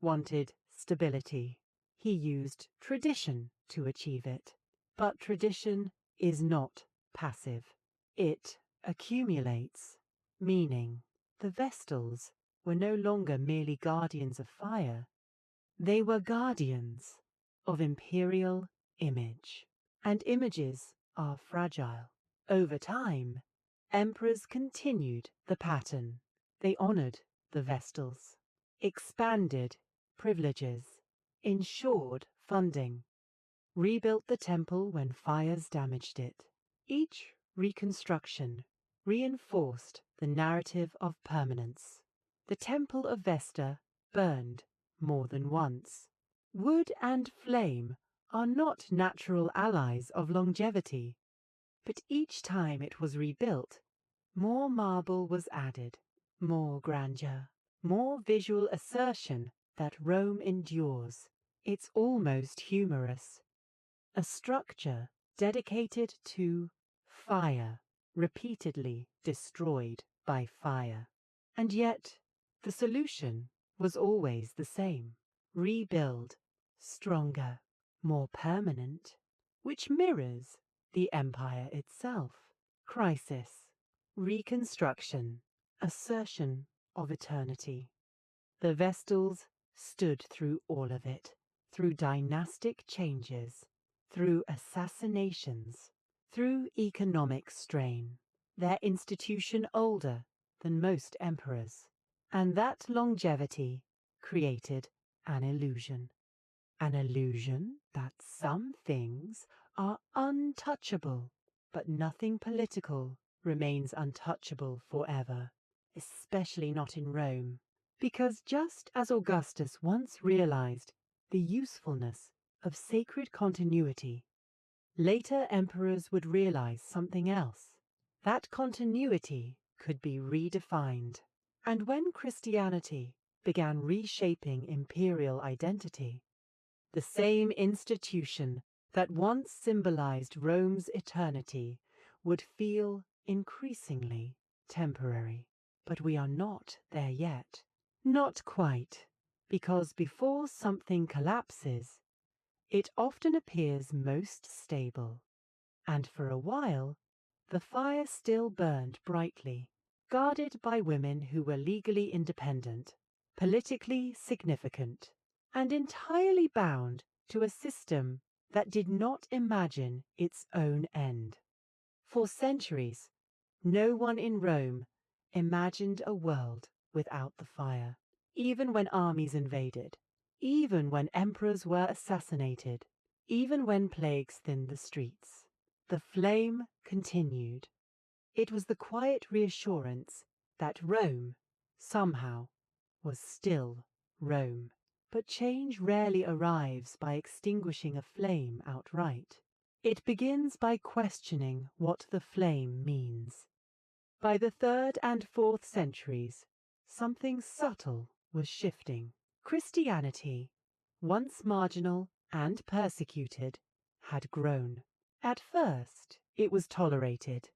wanted stability. He used tradition to achieve it. But tradition is not passive. It accumulates meaning. The Vestals were no longer merely guardians of fire. They were guardians of imperial image. And images are fragile. Over time, emperors continued the pattern. They honored the Vestals, expanded privileges, ensured funding, rebuilt the temple when fires damaged it. Each reconstruction reinforced the narrative of permanence. The Temple of Vesta burned more than once. Wood and flame are not natural allies of longevity, but each time it was rebuilt, more marble was added, more grandeur, more visual assertion that Rome endures. It's almost humorous. A structure dedicated to fire, repeatedly destroyed by fire. And yet, the solution was always the same. Rebuild, stronger, more permanent, which mirrors the empire itself. Crisis, reconstruction, assertion of eternity. The Vestals stood through all of it, through dynastic changes, through assassinations, through economic strain, their institution older than most emperors. And that longevity created an illusion. An illusion that some things are untouchable, but nothing political remains untouchable forever, especially not in Rome. Because just as Augustus once realized the usefulness of sacred continuity, later emperors would realize something else. That continuity could be redefined. And when Christianity began reshaping imperial identity, the same institution that once symbolized Rome's eternity would feel increasingly temporary. But we are not there yet. Not quite, because before something collapses, it often appears most stable. And for a while, the fire still burned brightly, guarded by women who were legally independent, politically significant, and entirely bound to a system that did not imagine its own end. For centuries, no one in Rome imagined a world without the fire, even when armies invaded, even when emperors were assassinated, even when plagues thinned the streets. The flame continued. It was the quiet reassurance that Rome, somehow, was still Rome. But change rarely arrives by extinguishing a flame outright. It begins by questioning what the flame means. By the 3rd and 4th centuries, something subtle was shifting. Christianity, once marginal and persecuted, had grown. At first, it was tolerated,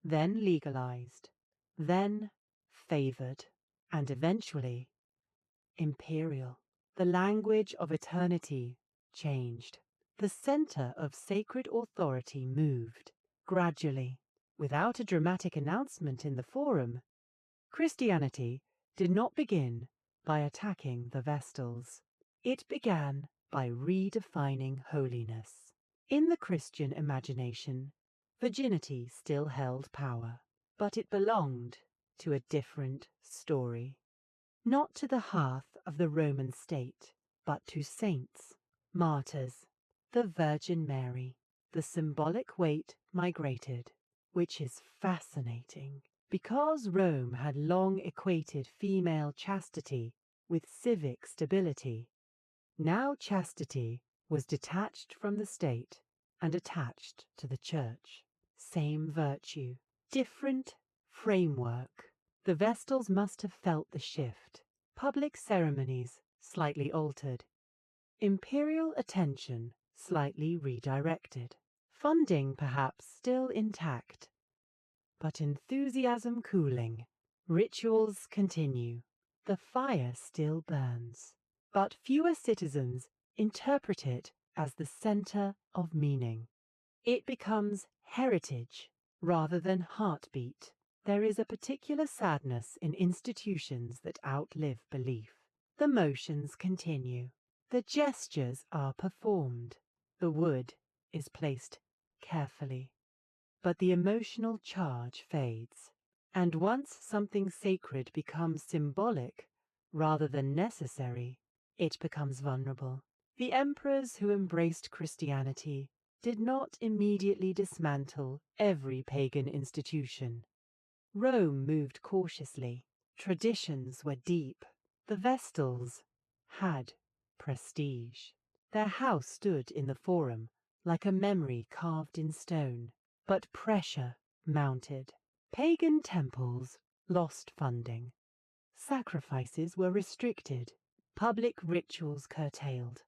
then legalized, then favored, and eventually imperial. The language of eternity changed. The center of sacred authority moved. Gradually, without a dramatic announcement in the forum, Christianity did not begin by attacking the Vestals. It began by redefining holiness. In the Christian imagination, virginity still held power, but it belonged to a different story. Not to the hearth of the Roman state, but to saints, martyrs, the Virgin Mary. The symbolic weight migrated, which is fascinating, because Rome had long equated female chastity with civic stability. Now chastity was detached from the state and attached to the church. Same virtue, different framework. The Vestals must have felt the shift. Public ceremonies slightly altered. Imperial attention slightly redirected. Funding perhaps still intact. But enthusiasm cooling. Rituals continue. The fire still burns. But fewer citizens interpret it as the center of meaning. It becomes heritage rather than heartbeat. There is a particular sadness in institutions that outlive belief. The motions continue. The gestures are performed. The wood is placed carefully. But the emotional charge fades. And once something sacred becomes symbolic rather than necessary, it becomes vulnerable. The emperors who embraced Christianity did not immediately dismantle every pagan institution. Rome moved cautiously. Traditions were deep. The Vestals had prestige. Their house stood in the Forum like a memory carved in stone. But pressure mounted. Pagan temples lost funding. Sacrifices were restricted. Public rituals curtailed.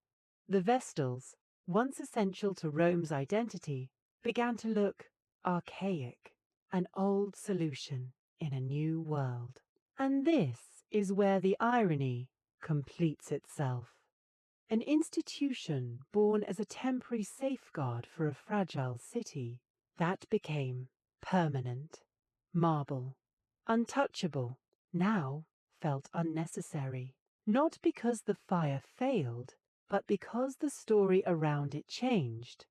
The Vestals, once essential to Rome's identity, began to look archaic, an old solution in a new world. And this is where the irony completes itself. An institution born as a temporary safeguard for a fragile city, that became permanent, marble, untouchable, now felt unnecessary. Not because the fire failed, but because the story around it changed.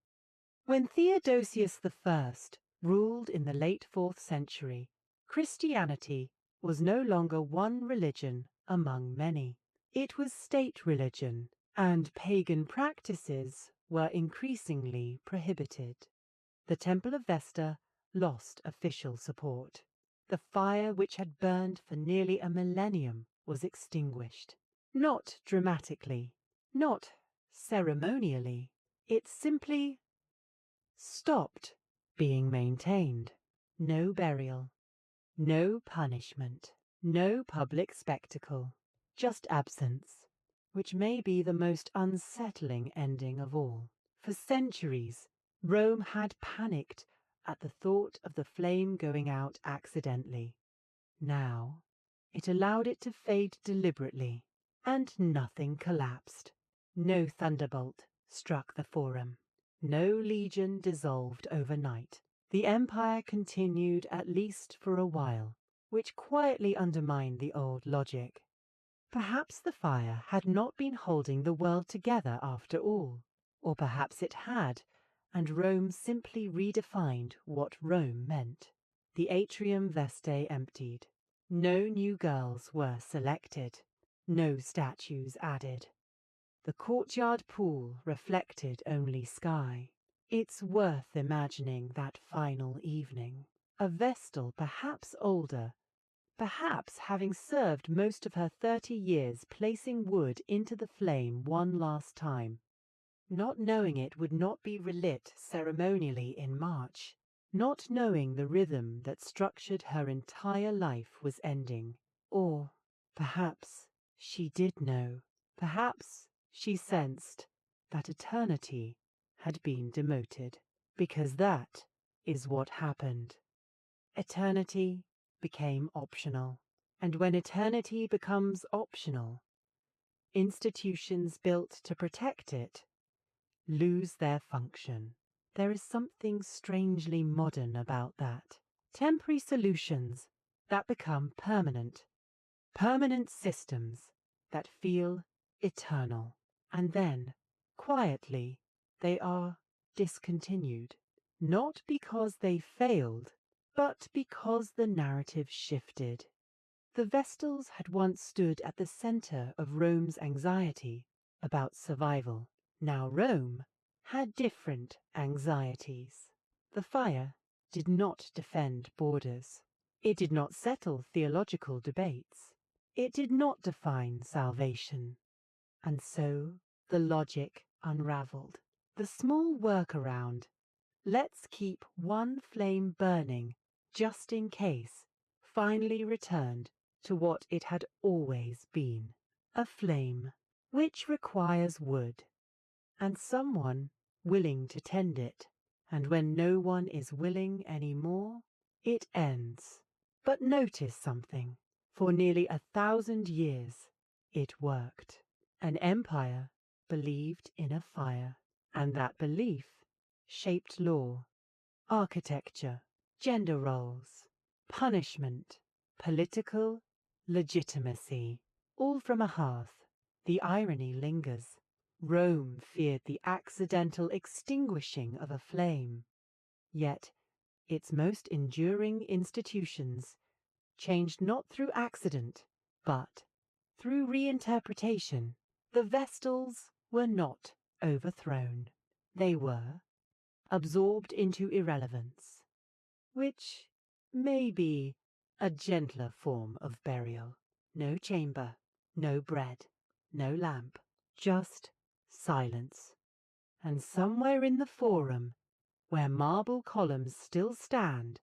When Theodosius I ruled in the late 4th century, Christianity was no longer one religion among many. It was state religion, and pagan practices were increasingly prohibited. The Temple of Vesta lost official support. The fire which had burned for nearly a millennium was extinguished. Not dramatically, not ceremonially. It simply stopped being maintained. No burial, no punishment, no public spectacle, just absence, which may be the most unsettling ending of all. For centuries, Rome had panicked at the thought of the flame going out accidentally. Now, it allowed it to fade deliberately, and nothing collapsed. No thunderbolt struck the Forum. No legion dissolved overnight. The empire continued at least for a while, which quietly undermined the old logic. Perhaps the fire had not been holding the world together after all, or perhaps it had, and Rome simply redefined what Rome meant. The atrium Vestae emptied. No new girls were selected. No statues added. The courtyard pool reflected only sky. It's worth imagining that final evening. A Vestal, perhaps older, perhaps having served most of her 30 years placing wood into the flame one last time, not knowing it would not be relit ceremonially in March, not knowing the rhythm that structured her entire life was ending. Or perhaps she did know. Perhaps she sensed that eternity had been demoted, because that is what happened. Eternity became optional, and when eternity becomes optional, institutions built to protect it lose their function. There is something strangely modern about that. Temporary solutions that become permanent. Permanent systems that feel eternal. And then, quietly, they are discontinued, not because they failed, but because the narrative shifted. The Vestals had once stood at the center of Rome's anxiety about survival. Now Rome had different anxieties. The fire did not defend borders. It did not settle theological debates. It did not define salvation. And so the logic unraveled. The small workaround, let's keep one flame burning just in case, finally returned to what it had always been, a flame which requires wood and someone willing to tend it. And when no one is willing any more, it ends. But notice something. For nearly 1,000 years, it worked. An empire believed in a fire, and that belief shaped law, architecture, gender roles, punishment, political legitimacy, all from a hearth. The irony lingers. Rome feared the accidental extinguishing of a flame, yet its most enduring institutions changed not through accident, but through reinterpretation. The Vestals were not overthrown. They were absorbed into irrelevance, which may be a gentler form of burial. No chamber, no bread, no lamp, just silence. And somewhere in the forum, where marble columns still stand,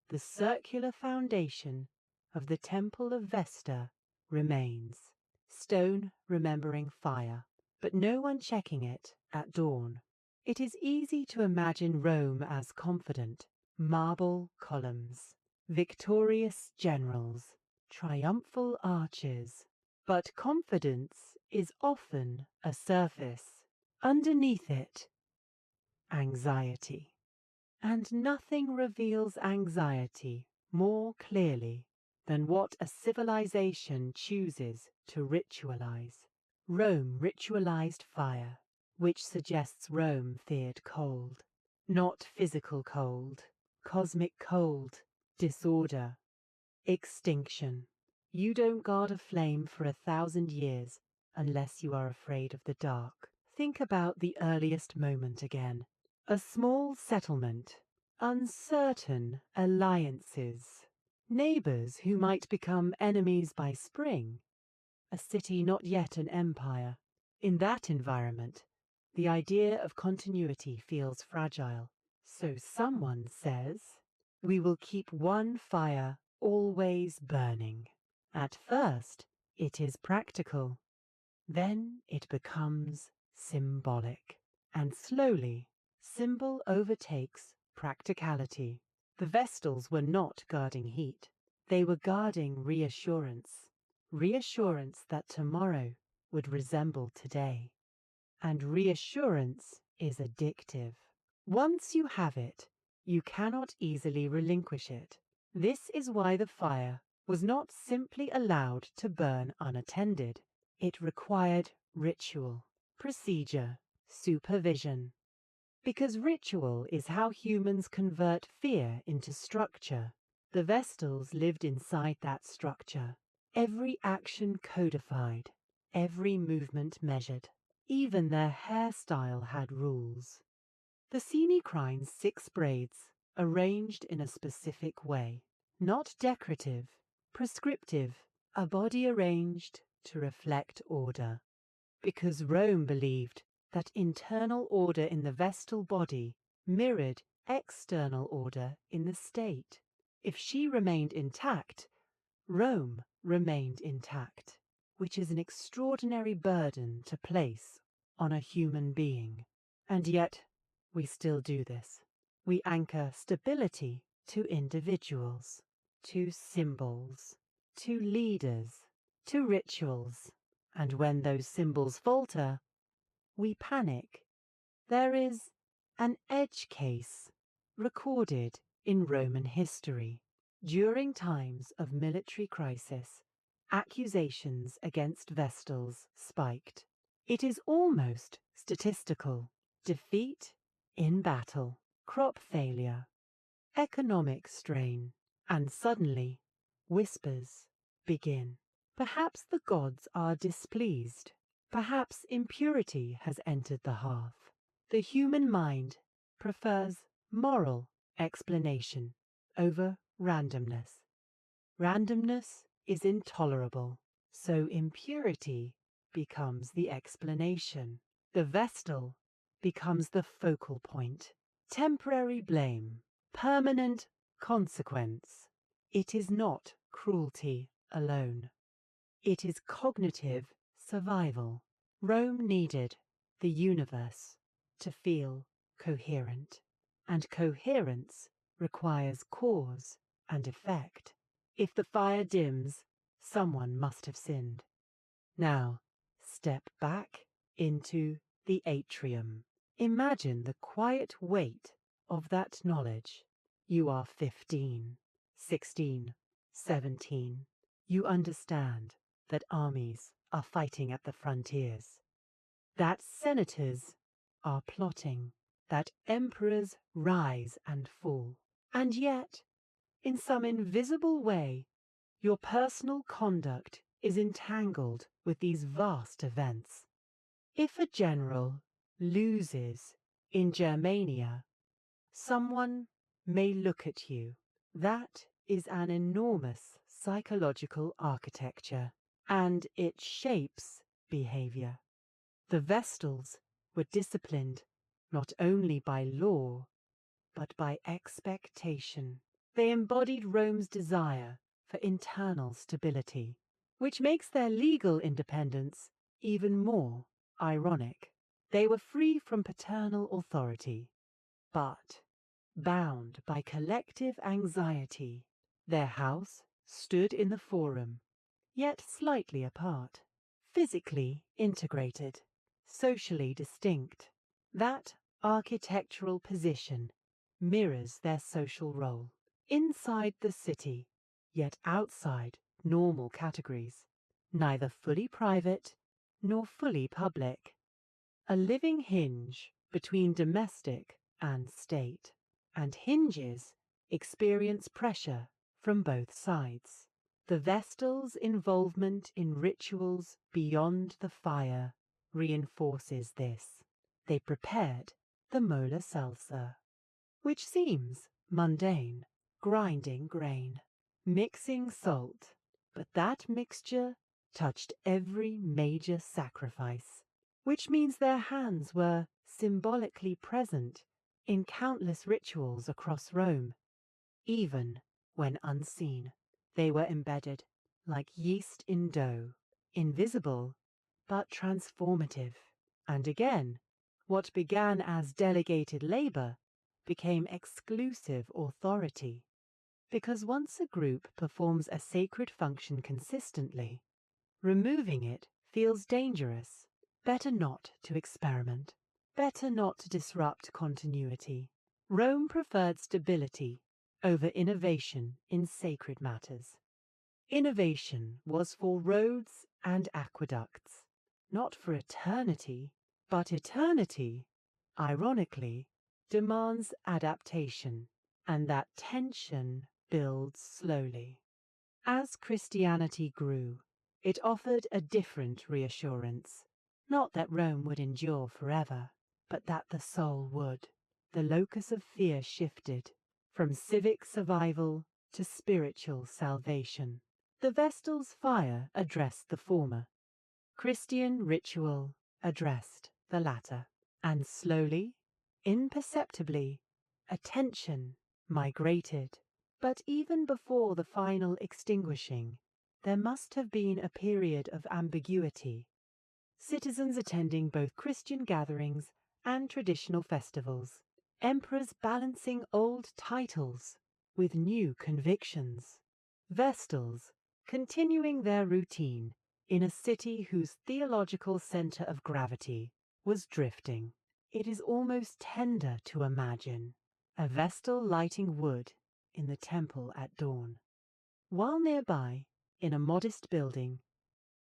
the circular foundation of the Temple of Vesta remains, stone remembering fire, but no one checking it at dawn. It is easy to imagine Rome as confident, marble columns, victorious generals, triumphal arches. But confidence is often a surface. Underneath it, anxiety. And nothing reveals anxiety more clearly than what a civilization chooses to ritualize. Rome ritualized fire, which suggests Rome feared cold. Not physical cold, cosmic cold, disorder, extinction. You don't guard a flame for 1,000 years unless you are afraid of the dark. Think about the earliest moment again. A small settlement, uncertain alliances, neighbors who might become enemies by spring, a city not yet an empire. In that environment, the idea of continuity feels fragile. So someone says, we will keep one fire always burning. At first, it is practical. Then it becomes symbolic. And slowly, symbol overtakes practicality. The Vestals were not guarding heat. They were guarding reassurance. Reassurance that tomorrow would resemble today. And reassurance is addictive. Once you have it, you cannot easily relinquish it. This is why the fire was not simply allowed to burn unattended. It required ritual, procedure, supervision. Because ritual is how humans convert fear into structure. The Vestals lived inside that structure. Every action codified, every movement measured. Even their hairstyle had rules. The Crine's 6 braids, arranged in a specific way. Not decorative, prescriptive, a body arranged to reflect order. Because Rome believed that internal order in the Vestal body mirrored external order in the state. If she remained intact, Rome remained intact, which is an extraordinary burden to place on a human being. And yet, we still do this. We anchor stability to individuals, to symbols, to leaders, to rituals. And when those symbols falter, we panic. There is an edge case recorded in Roman history. During times of military crisis, accusations against Vestals spiked. It is almost statistical. Defeat in battle, crop failure, economic strain, and suddenly whispers begin. Perhaps the gods are displeased. Perhaps impurity has entered the hearth. The human mind prefers moral explanation over randomness. Randomness is intolerable, so impurity becomes the explanation. The Vestal becomes the focal point. Temporary blame, permanent consequence. It is not cruelty alone. It is cognitive survival. Rome needed the universe to feel coherent, and coherence requires cause and effect. If the fire dims, someone must have sinned. Now, step back into the atrium. Imagine the quiet weight of that knowledge. You are 15, 16, 17. You understand that armies are fighting at the frontiers, that senators are plotting, that emperors rise and fall. And yet, in some invisible way, your personal conduct is entangled with these vast events. If a general loses in Germania, someone may look at you. That is an enormous psychological architecture, and it shapes behavior. The Vestals were disciplined not only by law, but by expectation. They embodied Rome's desire for internal stability, which makes their legal independence even more ironic. They were free from paternal authority, but bound by collective anxiety. Their house stood in the forum, yet slightly apart, physically integrated, socially distinct. That architectural position mirrors their social role. Inside the city, yet outside normal categories, neither fully private nor fully public. A living hinge between domestic and state, and hinges experience pressure from both sides. The Vestal's involvement in rituals beyond the fire reinforces this. They prepared the mola salsa, which seems mundane, grinding grain, mixing salt, but that mixture touched every major sacrifice, which means their hands were symbolically present in countless rituals across Rome. Even when unseen, they were embedded like yeast in dough, invisible but transformative. And again, what began as delegated labor became exclusive authority, because once a group performs a sacred function consistently, removing it feels dangerous. Better not to experiment. Better not to disrupt continuity. Rome preferred stability over innovation in sacred matters. Innovation was for roads and aqueducts, not for eternity, but eternity, ironically, demands adaptation, and that tension builds slowly. As Christianity grew, it offered a different reassurance, not that Rome would endure forever, but that the soul would. The locus of fear shifted from civic survival to spiritual salvation. The Vestal's fire addressed the former. Christian ritual addressed the latter. And slowly, imperceptibly, attention migrated. But even before the final extinguishing, there must have been a period of ambiguity. Citizens attending both Christian gatherings and traditional festivals, emperors balancing old titles with new convictions, Vestals continuing their routine in a city whose theological center of gravity was drifting. It is almost tender to imagine a Vestal lighting wood in the temple at dawn, while nearby, in a modest building,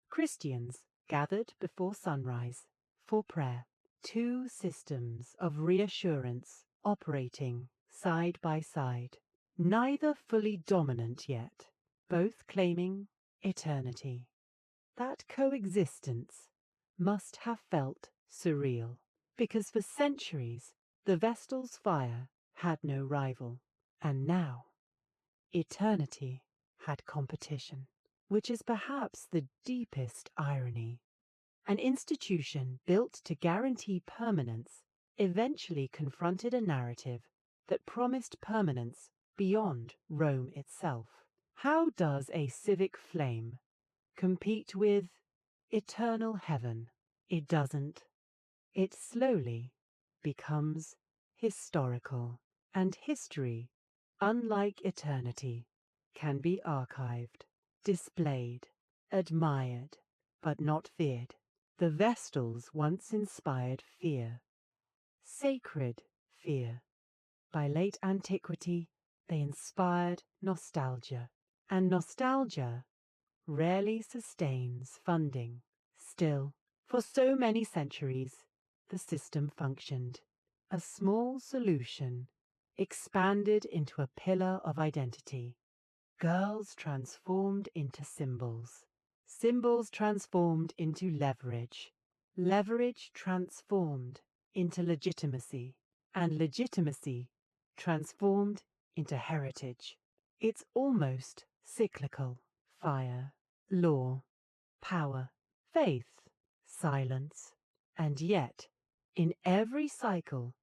Christians gathered before sunrise for prayer. Two systems of reassurance operating side by side, neither fully dominant yet, both claiming eternity. That coexistence must have felt surreal, because for centuries the Vestal's fire had no rival, and now eternity had competition, which is perhaps the deepest irony. An institution built to guarantee permanence eventually confronted a narrative that promised permanence beyond Rome itself. How does a civic flame compete with eternal heaven? It doesn't. It slowly becomes historical, and history, unlike eternity, can be archived, displayed, admired, but not feared. The Vestals once inspired fear, sacred fear. By late antiquity, they inspired nostalgia, and nostalgia rarely sustains funding. Still, for so many centuries, the system functioned. A small solution expanded into a pillar of identity. Girls transformed into symbols. Symbols transformed into leverage. Leverage transformed into legitimacy. And legitimacy transformed into heritage. It's almost cyclical. Fire, law, power, faith, silence. And yet, in every cycle,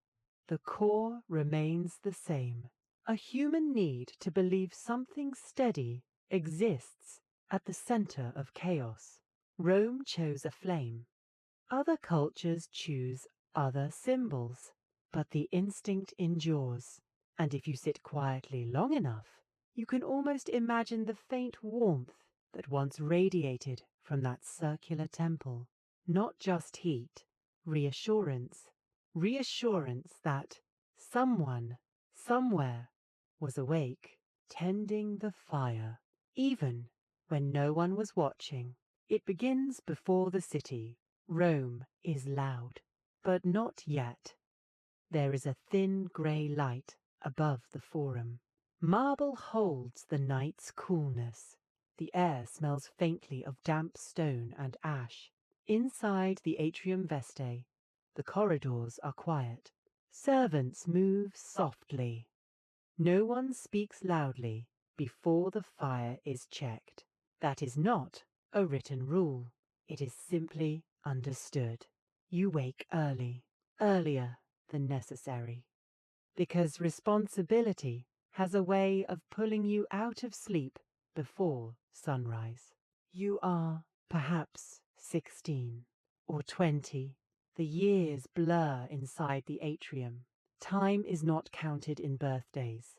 the core remains the same. A human need to believe something steady exists at the center of chaos. Rome chose a flame. Other cultures choose other symbols, but the instinct endures. And if you sit quietly long enough, you can almost imagine the faint warmth that once radiated from that circular temple. Not just heat, reassurance. Reassurance that someone, somewhere, was awake, tending the fire, even when no one was watching. It begins before the city. Rome is loud, but not yet. There is a thin grey light above the forum. Marble holds the night's coolness. The air smells faintly of damp stone and ash. Inside the atrium vestae, the corridors are quiet. Servants move softly. No one speaks loudly before the fire is checked. That is not a written rule. It is simply understood. You wake early, earlier than necessary, because responsibility has a way of pulling you out of sleep before sunrise. You are perhaps 16 or 20. The years blur inside the atrium. Time is not counted in birthdays.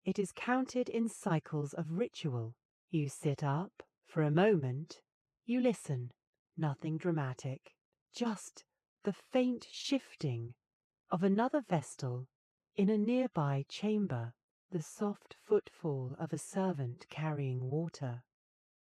It is counted in cycles of ritual. You sit up for a moment. You listen. Nothing dramatic. Just the faint shifting of another vestal in a nearby chamber, the soft footfall of a servant carrying water.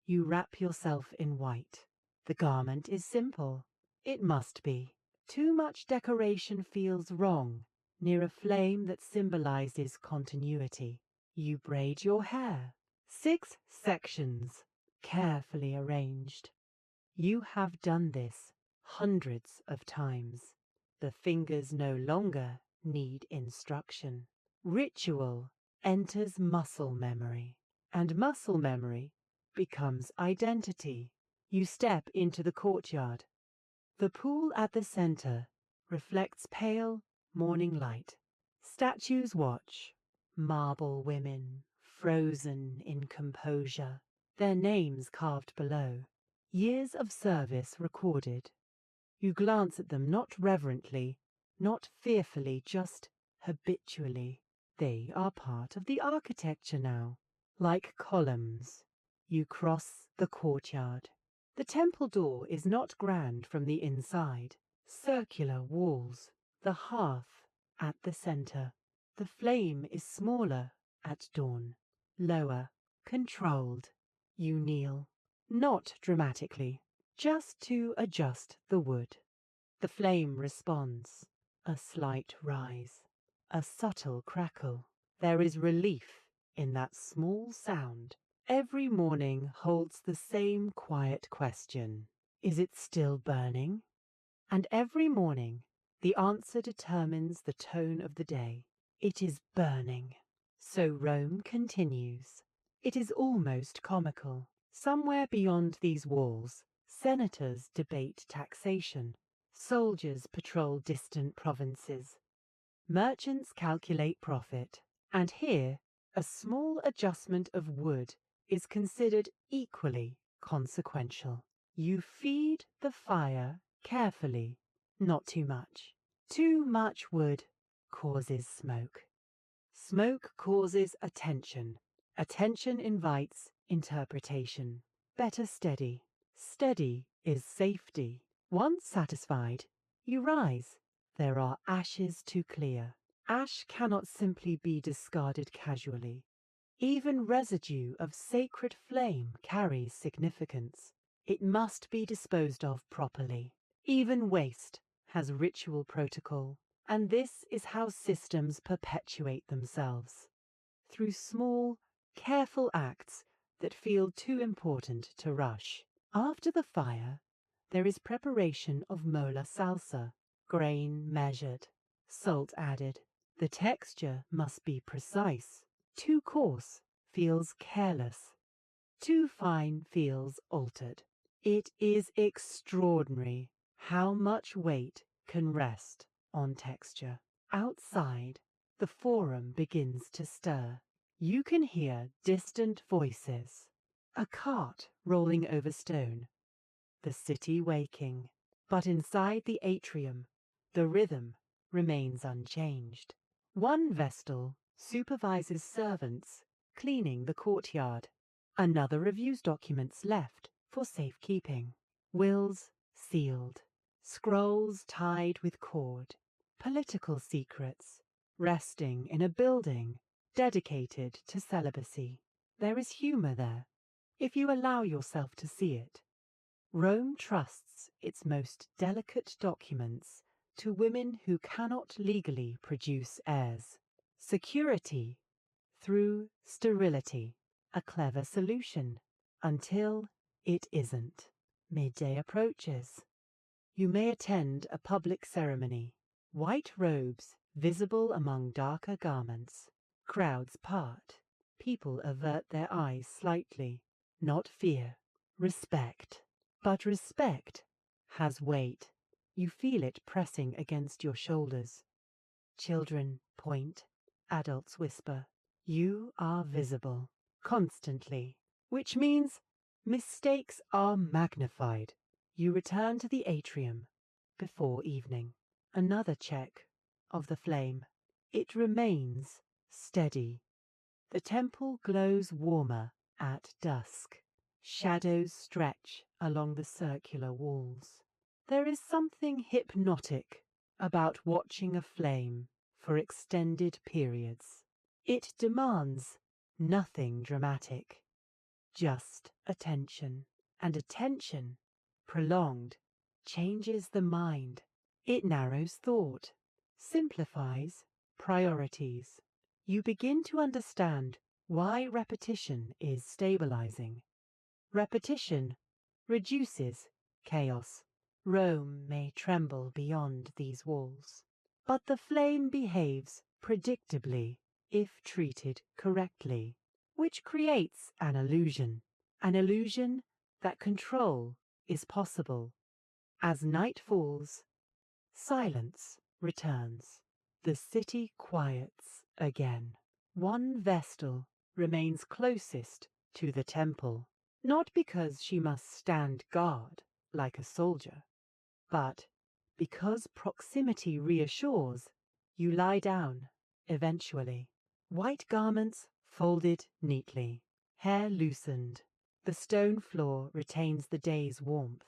You wrap yourself in white. The garment is simple. It must be. Too much decoration feels wrong near a flame that symbolizes continuity. You braid your hair. 6 sections, carefully arranged. You have done this hundreds of times. The fingers no longer need instruction. Ritual enters muscle memory, and muscle memory becomes identity. You step into the courtyard. The pool at the center reflects pale morning light. Statues watch. Marble women, frozen in composure, their names carved below. Years of service recorded. You glance at them not reverently, not fearfully, just habitually. They are part of the architecture now, like columns. You cross the courtyard. The temple door is not grand from the inside. Circular walls, the hearth at the center. The flame is smaller at dawn, lower, controlled. You kneel, not dramatically, just to adjust the wood. The flame responds. A slight rise. A subtle crackle. There is relief in that small sound. Every morning holds the same quiet question. Is it still burning? And every morning, the answer determines the tone of the day. It is burning. So Rome continues. It is almost comical. Somewhere beyond these walls, senators debate taxation. Soldiers patrol distant provinces. Merchants calculate profit. And here, a small adjustment of wood is considered equally consequential. You feed the fire carefully, not too much. Too much wood causes smoke. Smoke causes attention. Attention invites interpretation. Better steady. Steady is safety. Once satisfied, you rise. There are ashes to clear. Ash cannot simply be discarded casually. Even residue of sacred flame carries significance. It must be disposed of properly. Even waste has ritual protocol, and this is how systems perpetuate themselves. Through small, careful acts that feel too important to rush. After the fire, there is preparation of mola salsa, grain measured, salt added. The texture must be precise. Too coarse feels careless. Too fine feels altered. It is extraordinary how much weight can rest on texture. Outside, the forum begins to stir. You can hear distant voices. A cart rolling over stone. The city waking. But inside the atrium, the rhythm remains unchanged. One Vestal supervises servants cleaning the courtyard. Another reviews documents left for safekeeping. Wills sealed. Scrolls tied with cord. Political secrets resting in a building dedicated to celibacy. There is humour there, if you allow yourself to see it. Rome trusts its most delicate documents to women who cannot legally produce heirs. Security through sterility, a clever solution, until it isn't. Midday approaches. You may attend a public ceremony. White robes visible among darker garments. Crowds part. People avert their eyes slightly. Not fear, respect. But respect has weight. You feel it pressing against your shoulders. Children point. Adults whisper. You are visible. Constantly. Which means mistakes are magnified. You return to the atrium before evening. Another check of the flame. It remains steady. The temple glows warmer at dusk. Shadows stretch along the circular walls. There is something hypnotic about watching a flame for extended periods. It demands nothing dramatic, just attention. And attention, prolonged, changes the mind. It narrows thought, simplifies priorities. You begin to understand why repetition is stabilizing. Repetition reduces chaos. Rome may tremble beyond these walls, but the flame behaves predictably if treated correctly, which creates an illusion that control is possible. As night falls, silence returns. The city quiets again. One Vestal remains closest to the temple, not because she must stand guard like a soldier, but because proximity reassures. You lie down, eventually. White garments folded neatly, hair loosened. The stone floor retains the day's warmth.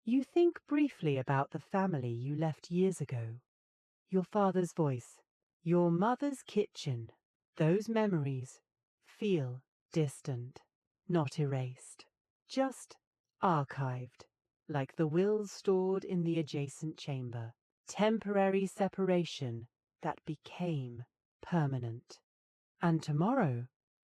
You think briefly about the family you left years ago. Your father's voice, your mother's kitchen. Those memories feel distant, not erased, just archived. like the wills stored in the adjacent chamber, temporary separation that became permanent. And tomorrow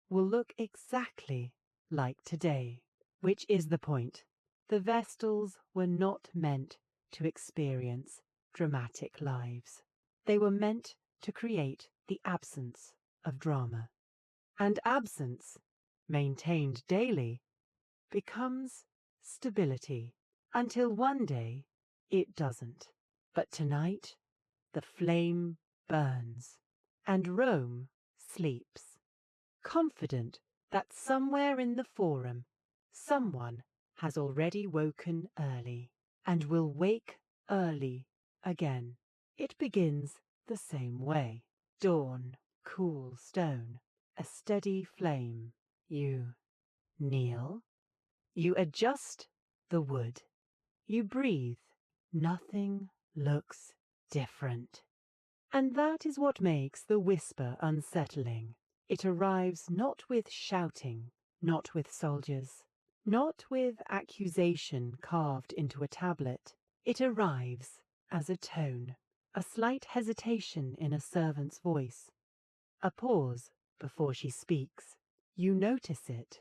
will look exactly like today, which is the point. The Vestals were not meant to experience dramatic lives. They were meant to create the absence of drama. And absence, maintained daily, becomes stability until one day it doesn't. But tonight, the flame burns and Rome sleeps, confident that somewhere in the forum, someone has already woken early and will wake early again. It begins the same way. Dawn, cool stone, a steady flame. You kneel. You adjust the wood. You breathe. Nothing looks different. And that is what makes the whisper unsettling. It arrives not with shouting, not with soldiers, not with accusation carved into a tablet. It arrives as a tone, a slight hesitation in a servant's voice, a pause before she speaks. You notice it,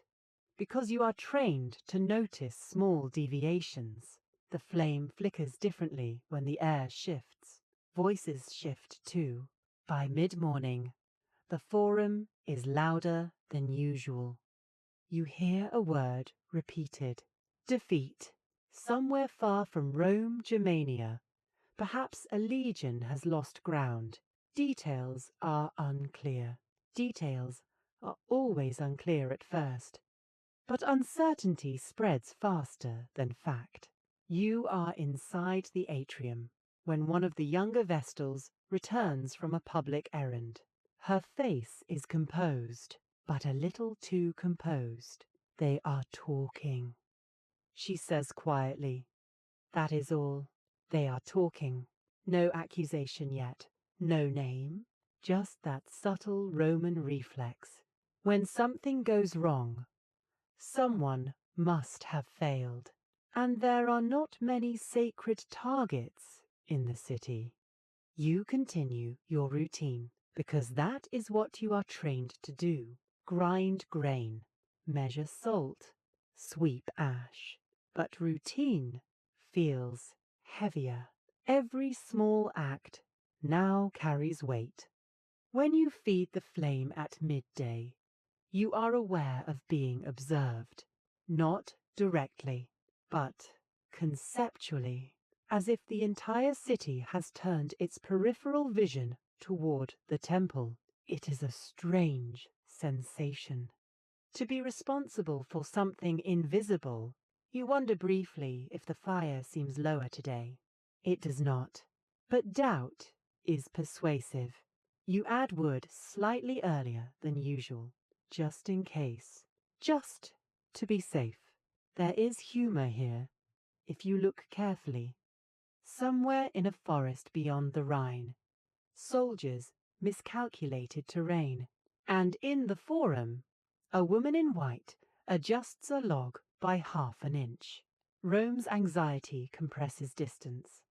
because you are trained to notice small deviations. The flame flickers differently when the air shifts. Voices shift too. By mid-morning, the forum is louder than usual. You hear a word repeated. Defeat. Somewhere far from Rome, Germania. Perhaps a legion has lost ground. Details are unclear. Details are always unclear at first. But uncertainty spreads faster than fact. You are inside the atrium when one of the younger Vestals returns from a public errand. Her face is composed, but a little too composed. They are talking. She says quietly, "That is all. They are talking. No accusation yet. No name. Just that subtle Roman reflex. When something goes wrong, someone must have failed. And there are not many sacred targets in the city." You continue your routine because that is what you are trained to do. Grind grain, measure salt, sweep ash. But routine feels heavier. Every small act now carries weight. When you feed the flame at midday, you are aware of being observed, not directly, but conceptually, as if the entire city has turned its peripheral vision toward the temple. It is a strange sensation. To be responsible for something invisible, you wonder briefly if the fire seems lower today. It does not, but doubt is persuasive. You add wood slightly earlier than usual, just in case, just to be safe. There is humor here, if you look carefully. Somewhere in a forest beyond the Rhine, soldiers miscalculated terrain, and in the forum, a woman in white adjusts a log by half an inch. Rome's anxiety compresses distance.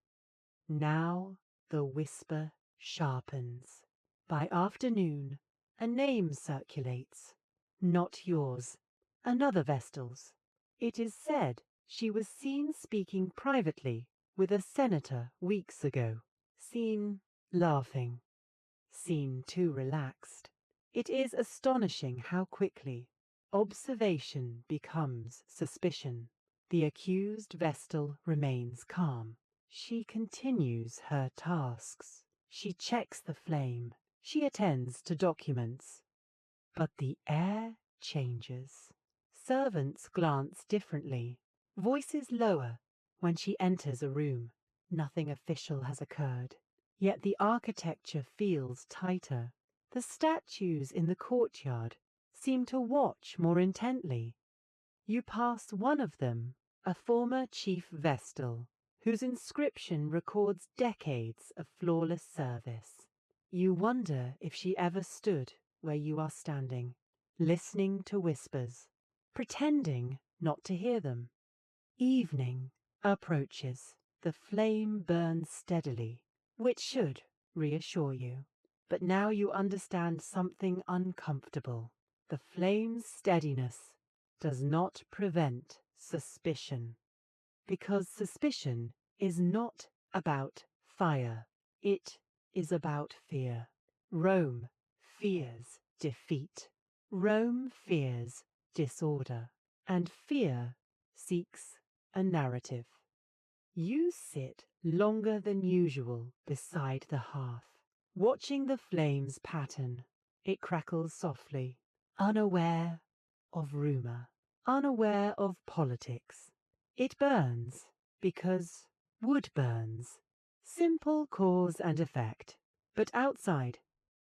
Now the whisper sharpens. By afternoon, a name circulates. Not yours, another Vestal's. It is said she was seen speaking privately with a senator weeks ago. Seen laughing. Seen too relaxed. It is astonishing how quickly observation becomes suspicion. The accused Vestal remains calm. She continues her tasks. She checks the flame. She attends to documents. But the air changes. Servants glance differently. Voices lower when she enters a room. Nothing official has occurred. Yet the architecture feels tighter. The statues in the courtyard seem to watch more intently. You pass one of them, a former chief Vestal, whose inscription records decades of flawless service. You wonder if she ever stood where you are standing, listening to whispers, pretending not to hear them. Evening approaches. The flame burns steadily, which should reassure you. But now you understand something uncomfortable. The flame's steadiness does not prevent suspicion, because suspicion is not about fire. It is about fear. Rome fears defeat. Rome fears disorder. And fear seeks a narrative. You sit longer than usual beside the hearth, watching the flames pattern. It crackles softly, unaware of rumor, unaware of politics. It burns because wood burns. Simple cause and effect. But outside,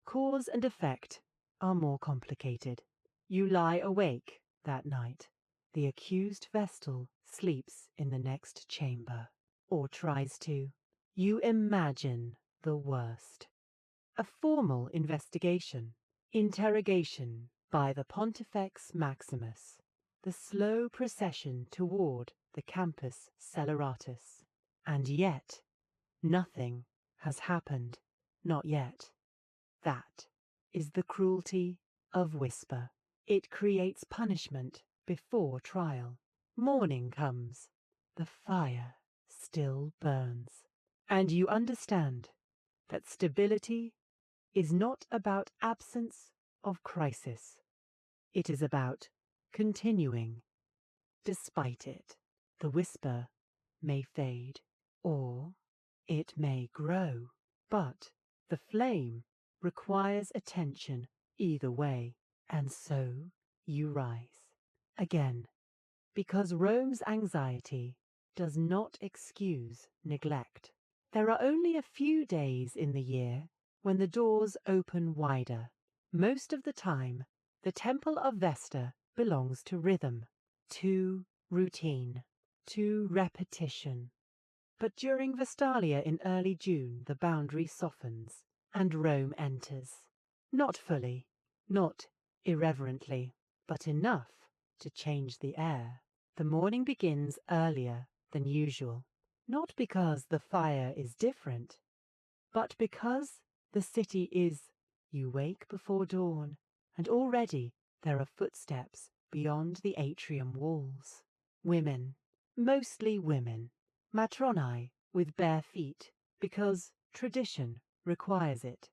cause and effect are more complicated. You lie awake that night. The accused Vestal sleeps in the next chamber, or tries to. You imagine the worst. A formal investigation, interrogation by the Pontifex Maximus, the slow procession toward the Campus Celeratus. And yet, nothing has happened. Not yet. That is the cruelty of whisper. It creates punishment before trial. Morning comes. The fire still burns. And you understand that stability is not about absence of crisis. It is about continuing despite it. The whisper may fade, or it may grow, but the flame requires attention either way, and so you rise again, because Rome's anxiety does not excuse neglect. There are only a few days in the year when the doors open wider. Most of the time, the Temple of Vesta belongs to rhythm, to routine, to repetition. But during Vestalia in early June, the boundary softens, and Rome enters. Not fully, not irreverently, but enough to change the air. The morning begins earlier than usual, not because the fire is different, but because the city is. You wake before dawn, and already there are footsteps beyond the atrium walls. Women, mostly women, matroni with bare feet, because tradition requires it.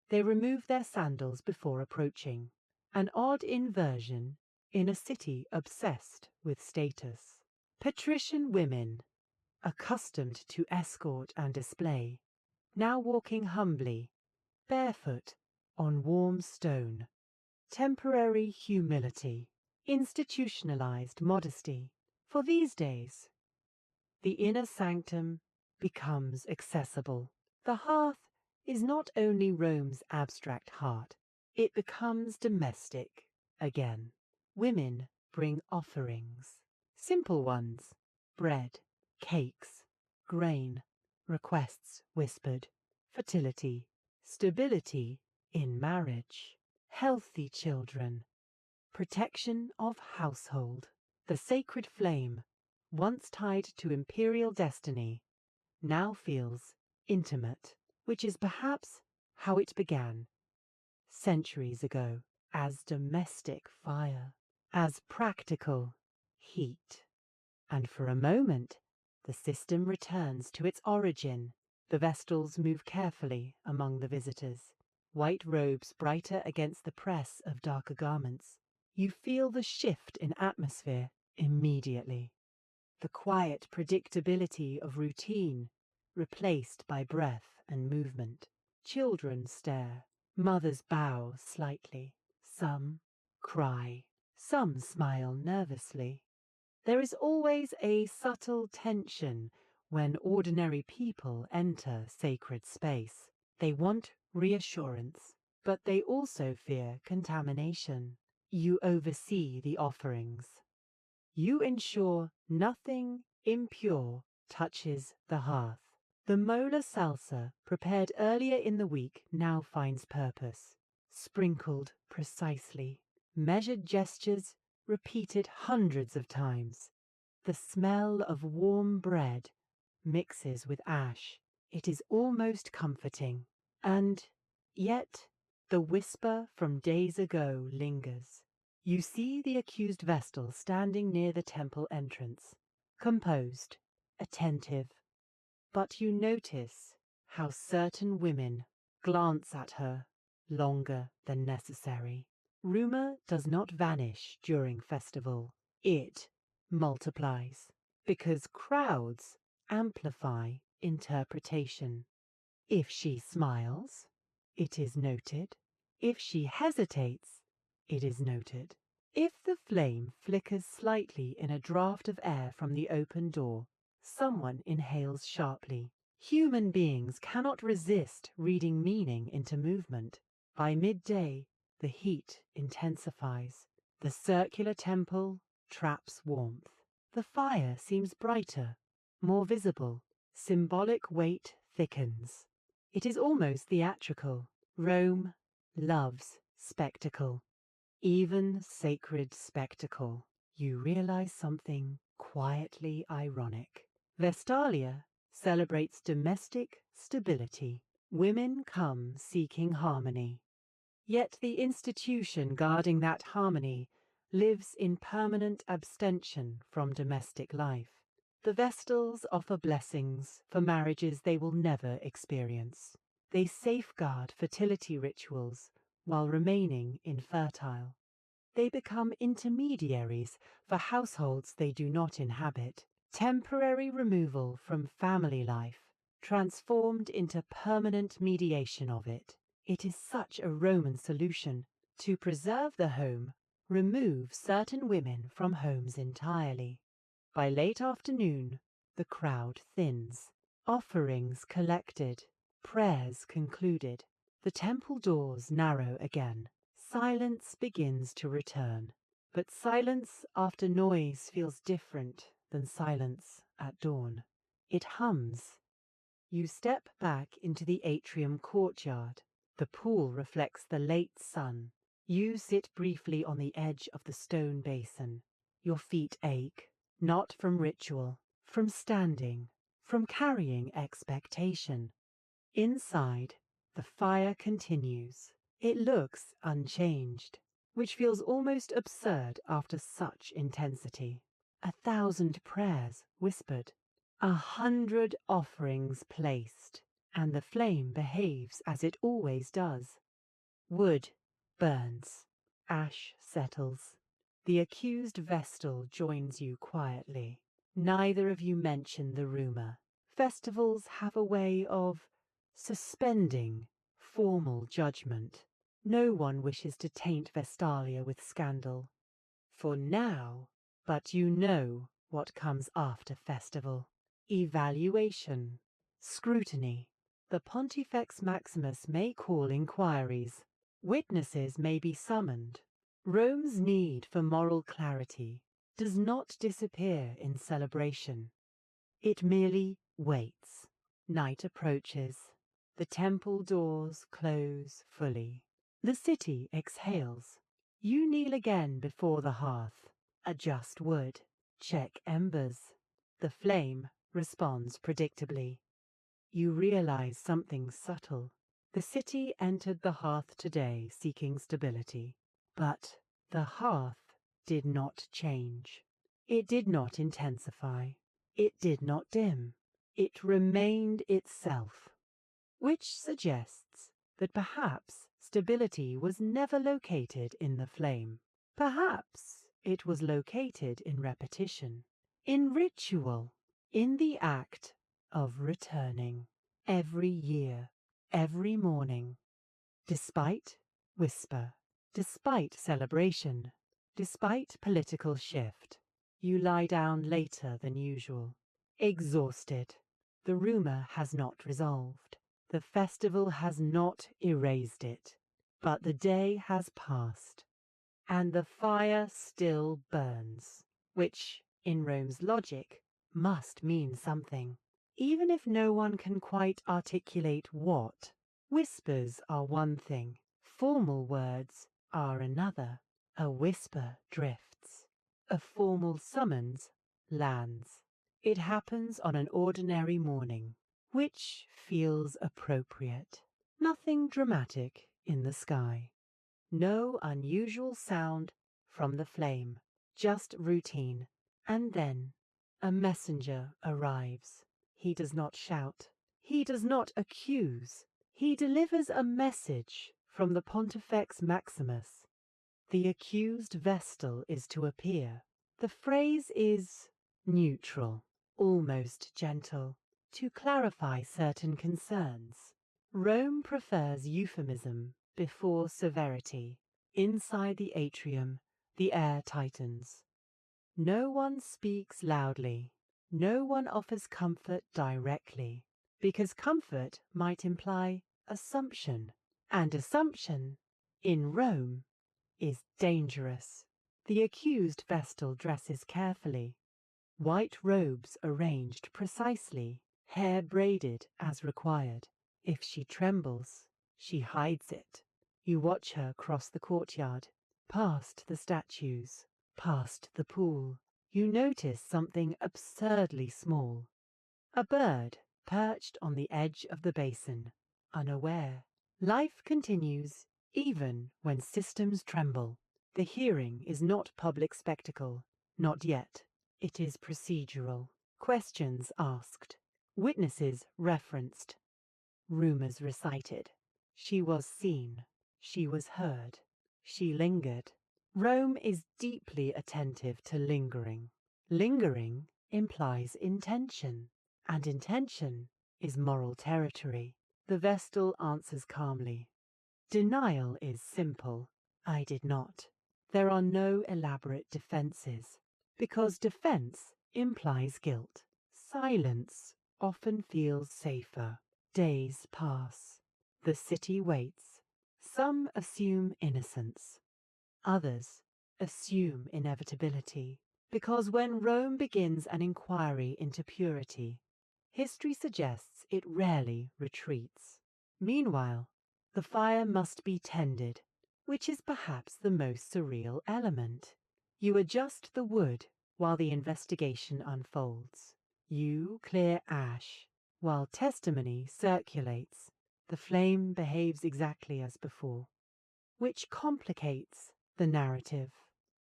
They remove their sandals before approaching, an odd inversion in a city obsessed with status. Patrician women, accustomed to escort and display, now walking humbly, barefoot, on warm stone. Temporary humility, institutionalized modesty. For these days, the inner sanctum becomes accessible. The hearth is not only Rome's abstract heart, it becomes domestic again. Women bring offerings, simple ones, bread, cakes, grain, requests whispered, fertility, stability in marriage, healthy children, protection of household. The sacred flame, once tied to imperial destiny, now feels intimate, which is perhaps how it began centuries ago, as domestic fire, as practical heat. And for a moment, the system returns to its origin. The Vestals move carefully among the visitors, white robes brighter against the press of darker garments. You feel the shift in atmosphere immediately. The quiet predictability of routine replaced by breath and movement. Children stare, mothers bow slightly, some cry, some smile nervously. There is always a subtle tension when ordinary people enter sacred space. They want reassurance, but they also fear contamination. You oversee the offerings. You ensure nothing impure touches the hearth. The mola salsa, prepared earlier in the week, now finds purpose. Sprinkled precisely, measured gestures repeated hundreds of times. The smell of warm bread mixes with ash. It is almost comforting. And yet the whisper from days ago lingers. You see the accused Vestal standing near the temple entrance, composed, attentive. But you notice how certain women glance at her longer than necessary. Rumor does not vanish during festival. It multiplies because crowds amplify interpretation. If she smiles, it is noted. If she hesitates, it is noted. If the flame flickers slightly in a draught of air from the open door, someone inhales sharply. Human beings cannot resist reading meaning into movement. By midday, the heat intensifies. The circular temple traps warmth. The fire seems brighter, more visible. Symbolic weight thickens. It is almost theatrical. Rome loves spectacle. Even sacred spectacle. You realize something quietly ironic. Vestalia celebrates domestic stability. Women come seeking harmony. Yet the institution guarding that harmony lives in permanent abstention from domestic life. The Vestals offer blessings for marriages they will never experience. They safeguard fertility rituals while remaining infertile. They become intermediaries for households they do not inhabit. Temporary removal from family life, transformed into permanent mediation of it. It is such a Roman solution. To preserve the home, remove certain women from homes entirely. By late afternoon, the crowd thins. Offerings collected, prayers concluded. The temple doors narrow again. Silence begins to return. But silence after noise feels different than silence at dawn. It hums. You step back into the atrium courtyard. The pool reflects the late sun. You sit briefly on the edge of the stone basin. Your feet ache, not from ritual, from standing, from carrying expectation. Inside, the fire continues. It looks unchanged, which feels almost absurd after such intensity. 1,000 prayers whispered, 100 offerings placed, and the flame behaves as it always does. Wood burns, ash settles. The accused Vestal joins you quietly. Neither of you mention the rumor. Festivals have a way of suspending formal judgment. No one wishes to taint Vestalia with scandal. For now, but you know what comes after festival. Evaluation, scrutiny. The Pontifex Maximus may call inquiries. Witnesses may be summoned. Rome's need for moral clarity does not disappear in celebration. It merely waits. Night approaches. The temple doors close fully. The city exhales. You kneel again before the hearth. Adjust wood. Check embers. The flame responds predictably. You realize something subtle. The city entered the hearth today seeking stability. But the hearth did not change. It did not intensify. It did not dim. It remained itself, which suggests that perhaps stability was never located in the flame. Perhaps it was located in repetition, in ritual, in the act of returning every year, every morning, despite whisper, despite celebration, despite political shift. You lie down later than usual, exhausted. The rumor has not resolved. The festival has not erased it. But the day has passed, and the fire still burns, which, in Rome's logic, must mean something. Even if no one can quite articulate what, whispers are one thing, formal words are another. A whisper drifts. A formal summons lands. It happens on an ordinary morning, which feels appropriate. Nothing dramatic in the sky. No unusual sound from the flame, just routine. And then a messenger arrives. He does not shout. He does not accuse. He delivers a message from the Pontifex Maximus. The accused Vestal is to appear. The phrase is neutral, almost gentle, to clarify certain concerns. Rome prefers euphemism before severity. Inside the atrium, the air tightens. No one speaks loudly. No one offers comfort directly, because comfort might imply assumption, and assumption, in Rome, is dangerous. The accused Vestal dresses carefully. White robes arranged precisely, hair braided as required. If she trembles, she hides it. You watch her cross the courtyard, past the statues, past the pool. You notice something absurdly small. A bird perched on the edge of the basin, unaware. Life continues even when systems tremble. The hearing is not public spectacle, not yet. It is procedural. Questions asked, witnesses referenced, rumors recited. She was seen. She was heard. She lingered. Rome is deeply attentive to lingering. Lingering implies intention, and intention is moral territory. The Vestal answers calmly. Denial is simple. I did not. There are no elaborate defenses, because defense implies guilt. Silence often feels safer. Days pass. The city waits. Some assume innocence. Others assume inevitability, because when Rome begins an inquiry into purity, history suggests it rarely retreats. Meanwhile, the fire must be tended, which is perhaps the most surreal element. You adjust the wood while the investigation unfolds. You clear ash while testimony circulates. The flame behaves exactly as before, which complicates the narrative.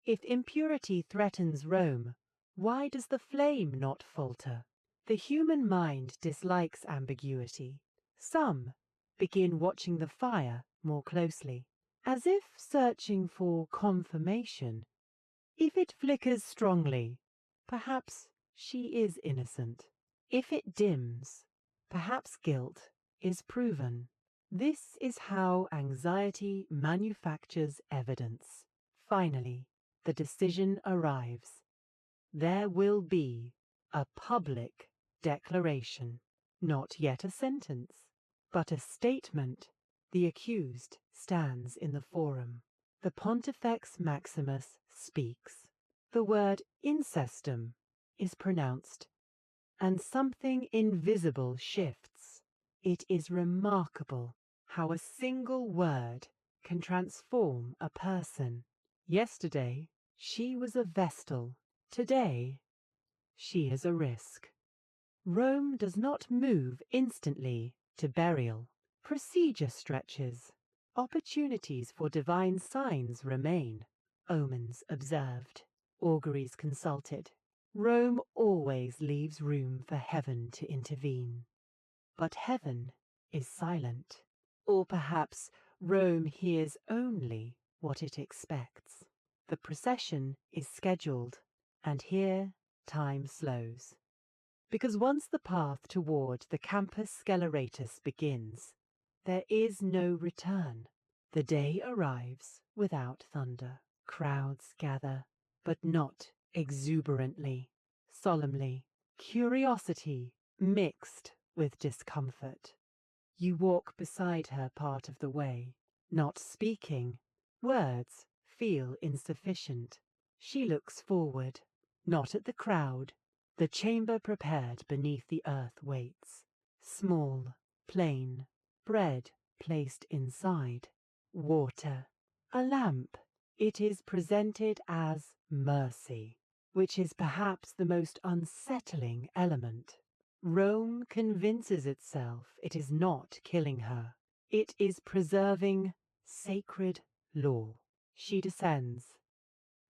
If impurity threatens Rome, why does the flame not falter? The human mind dislikes ambiguity. Some begin watching the fire more closely, as if searching for confirmation. If it flickers strongly, perhaps she is innocent. If it dims, perhaps guilt is proven. This is how anxiety manufactures evidence. Finally, the decision arrives. There will be a public declaration, not yet a sentence, but a statement. The accused stands in the forum. The Pontifex Maximus speaks. The word incestum is pronounced, and something invisible shifts. It is remarkable how a single word can transform a person. Yesterday, she was a Vestal. Today, she is a risk. Rome does not move instantly to burial. Procedure stretches. Opportunities for divine signs remain. Omens observed. Auguries consulted. Rome always leaves room for heaven to intervene. But heaven is silent. Or perhaps Rome hears only what it expects. The procession is scheduled, and here time slows. Because once the path toward the Campus Sceleratus begins, there is no return. The day arrives without thunder. Crowds gather, but not exuberantly, solemnly. Curiosity mixed with discomfort. You walk beside her part of the way, not speaking. Words feel insufficient. She looks forward, not at the crowd. The chamber prepared beneath the earth waits. Small, plain, bread placed inside, water, a lamp. It is presented as mercy. which is perhaps the most unsettling element. Rome convinces itself it is not killing her. It is preserving sacred law. She descends,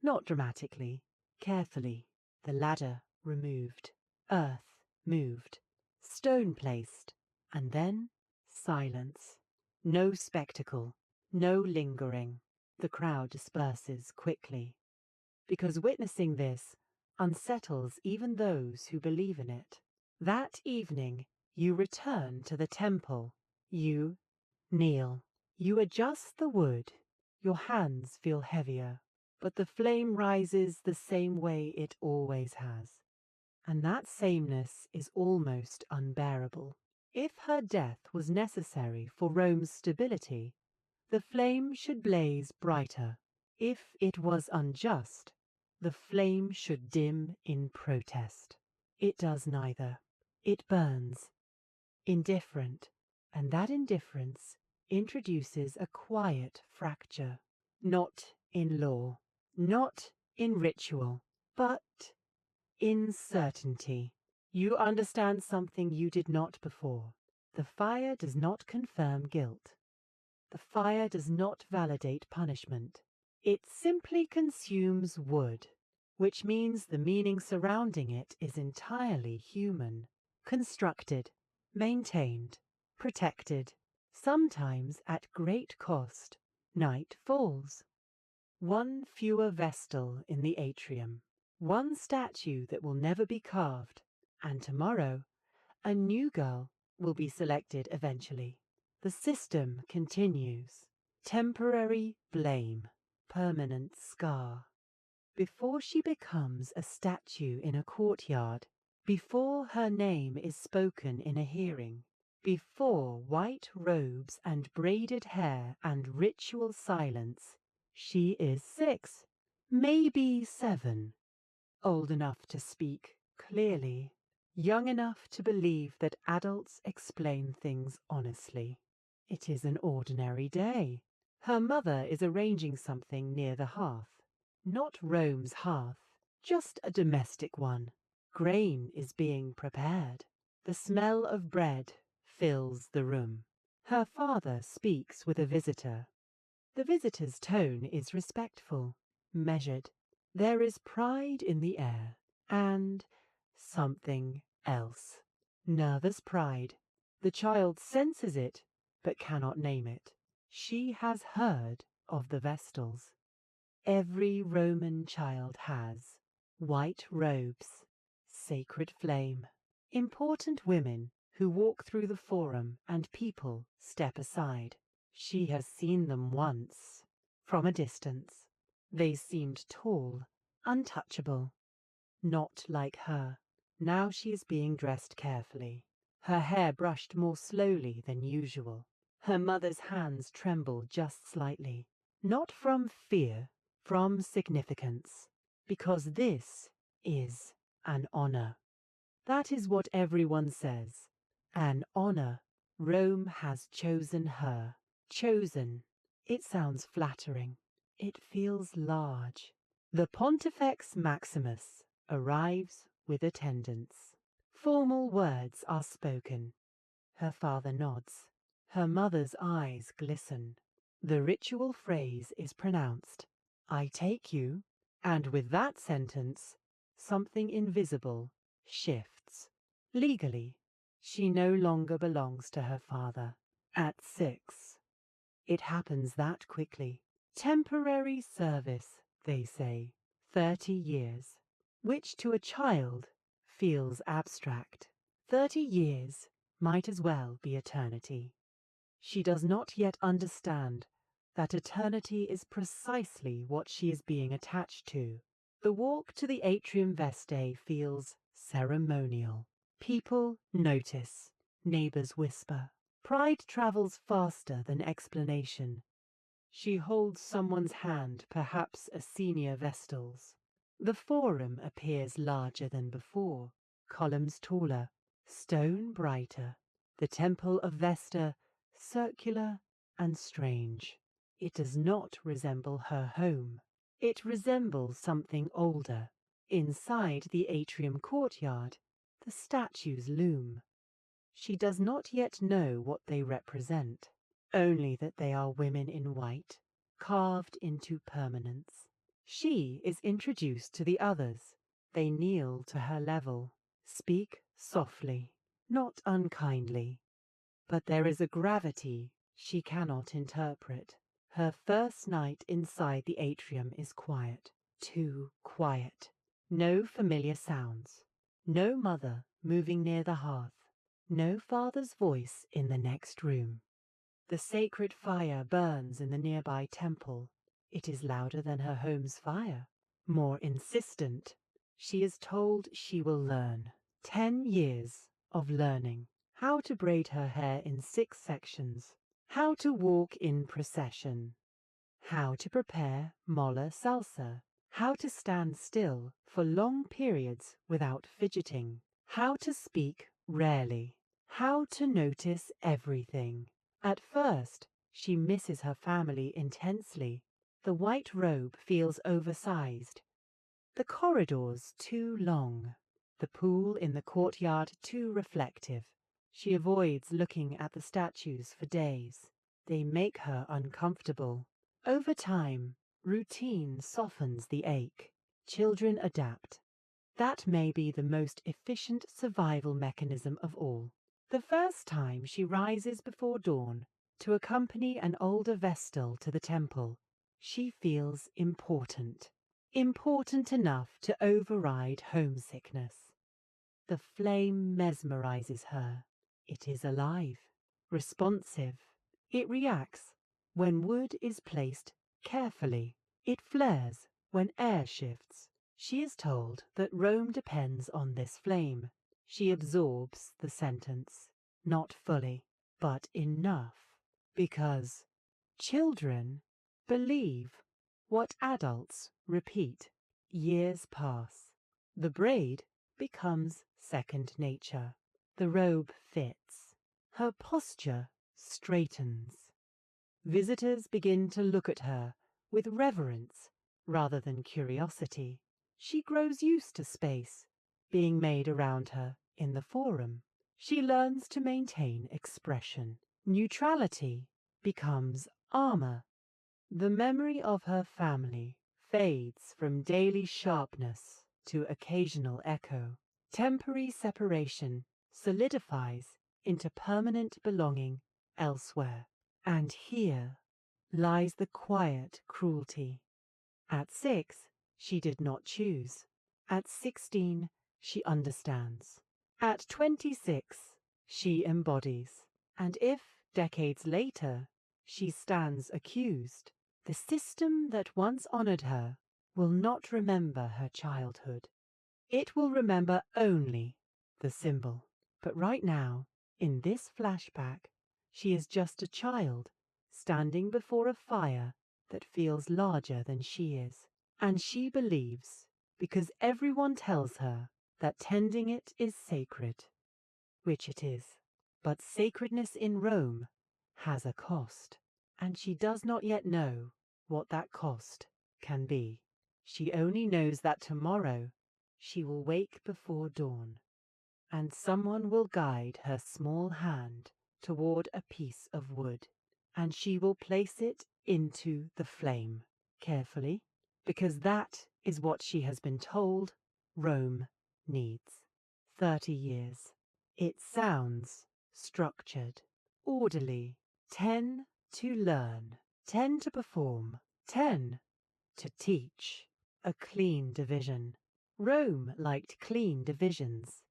not dramatically, carefully, the ladder removed, earth moved, stone placed, and then silence. No spectacle, no lingering. The crowd disperses quickly, because witnessing this unsettles even those who believe in it. That evening, you return to the temple. You kneel. You adjust the wood. Your hands feel heavier, but the flame rises the same way it always has. And that sameness is almost unbearable. If her death was necessary for Rome's stability, the flame should blaze brighter. If it was unjust, the flame should dim in protest. It does neither. It burns, indifferent, and that indifference introduces a quiet fracture, not in law, not in ritual, but in certainty. You understand something you did not before. The fire does not confirm guilt. The fire does not validate punishment. It simply consumes wood, which means the meaning surrounding it is entirely human, constructed, maintained, protected, sometimes at great cost. Night falls. One fewer Vestal in the atrium, one statue that will never be carved, and tomorrow a new girl will be selected eventually. The system continues. Temporary blame, permanent scar. Before she becomes a statue in a courtyard, before her name is spoken in a hearing, before white robes and braided hair and ritual silence, she is 6, maybe 7, old enough to speak clearly, young enough to believe that adults explain things honestly. It is an ordinary day. Her mother is arranging something near the hearth. Not Rome's hearth, just a domestic one. Grain is being prepared. The smell of bread fills the room. Her father speaks with a visitor. The visitor's tone is respectful, measured. There is pride in the air, and something else. Nervous pride. The child senses it, but cannot name it. She has heard of the Vestals. Every Roman child has. White robes, sacred flame, important women who walk through the forum and people step aside. She has seen them once, from a distance. They seemed tall, untouchable. Not like her. Now she is being dressed carefully, her hair brushed more slowly than usual. Her mother's hands tremble just slightly, not from fear, from significance, because this is an honor. That is what everyone says. An honor. Rome has chosen her. Chosen. It sounds flattering. It feels large. The Pontifex Maximus arrives with attendants. Formal words are spoken. Her father nods. Her mother's eyes glisten. The ritual phrase is pronounced. I take you. And with that sentence, something invisible shifts. Legally, she no longer belongs to her father. At 6. It happens that quickly. Temporary service, they say. 30 years, which to a child feels abstract. 30 years might as well be eternity. She does not yet understand that eternity is precisely what she is being attached to. The walk to the Atrium Vestae feels ceremonial. People notice. Neighbors whisper. Pride travels faster than explanation. She holds someone's hand, perhaps a senior Vestal's. The forum appears larger than before, columns taller, stone brighter. The temple of Vesta circular and strange. It does not resemble her home. It resembles something older. Inside the atrium courtyard, the statues loom. She does not yet know what they represent, only that they are women in white, carved into permanence. She is introduced to the others. They kneel to her level, speak softly, not unkindly. But there is a gravity she cannot interpret. Her first night inside the atrium is quiet, too quiet. No familiar sounds. No mother moving near the hearth. No father's voice in the next room. The sacred fire burns in the nearby temple. It is louder than her home's fire, more insistent. She is told she will learn. 10 years of learning. How to braid her hair in 6 sections. How to walk in procession. How to prepare mola salsa. How to stand still for long periods without fidgeting. How to speak rarely. How to notice everything. At first, she misses her family intensely. The white robe feels oversized. The corridors too long. The pool in the courtyard too reflective. She avoids looking at the statues for days. They make her uncomfortable. Over time, routine softens the ache. Children adapt. That may be the most efficient survival mechanism of all. The first time she rises before dawn to accompany an older Vestal to the temple, she feels important. Important enough to override homesickness. The flame mesmerizes her. It is alive, responsive. It reacts when wood is placed carefully. It flares when air shifts. She is told that Rome depends on this flame. She absorbs the sentence, not fully, but enough, because children believe what adults repeat. Years pass. The braid becomes second nature. The robe fits. Her posture straightens. Visitors begin to look at her with reverence rather than curiosity. She grows used to space being made around her in the forum. She learns to maintain expression. Neutrality becomes armor. The memory of her family fades from daily sharpness to occasional echo. Temporary separation solidifies into permanent belonging elsewhere. And here lies the quiet cruelty. At 6, she did not choose. At 16, she understands. At 26, she embodies. And if, decades later, she stands accused, the system that once honored her will not remember her childhood. It will remember only the symbol. But right now, in this flashback, she is just a child standing before a fire that feels larger than she is. And she believes, because everyone tells her that tending it is sacred, which it is. But sacredness in Rome has a cost, and she does not yet know what that cost can be. She only knows that tomorrow she will wake before dawn, and someone will guide her small hand toward a piece of wood, and she will place it into the flame, carefully, because that is what she has been told Rome needs. 30 years. It sounds structured, orderly. 10 to learn, 10 to perform, 10 to teach. A clean division. Rome liked clean divisions.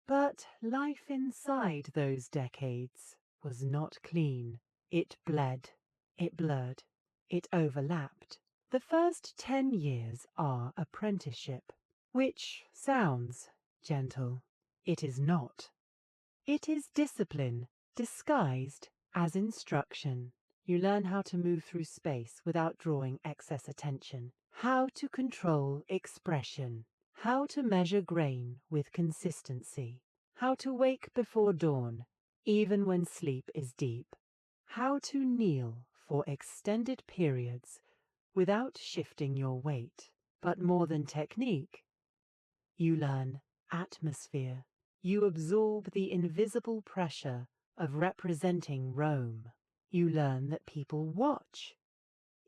But life inside those decades was not clean. It bled, it blurred, it overlapped. The first 10 years are apprenticeship, which sounds gentle. It is not. It is discipline disguised as instruction. You learn how to move through space without drawing excess attention, how to control expression, how to measure grain with consistency, how to wake before dawn, even when sleep is deep, how to kneel for extended periods without shifting your weight. But more than technique, You learn atmosphere. You absorb the invisible pressure of representing Rome. You learn that people watch,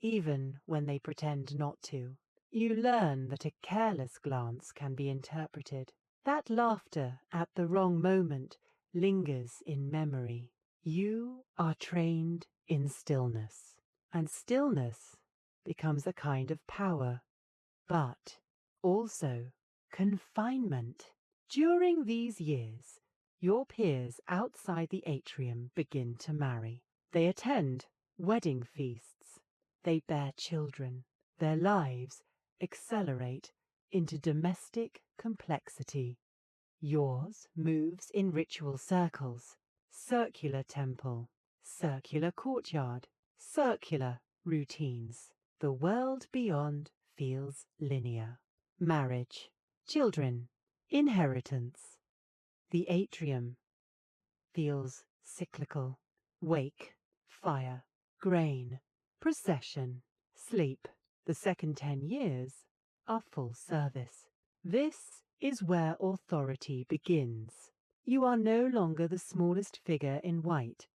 even when they pretend not to. You learn that a careless glance can be interpreted. That laughter at the wrong moment lingers in memory. You are trained in stillness, and stillness becomes a kind of power, but also confinement. During these years, your peers outside the atrium begin to marry. They attend wedding feasts. They bear children. Their lives accelerate into domestic complexity. Yours moves in ritual circles, circular temple, circular courtyard, circular routines. The world beyond feels linear. Marriage, children, inheritance. The atrium feels cyclical. Wake, fire, grain, procession, sleep. The second 10 years are full service. This is where authority begins. You are no longer the smallest figure in white.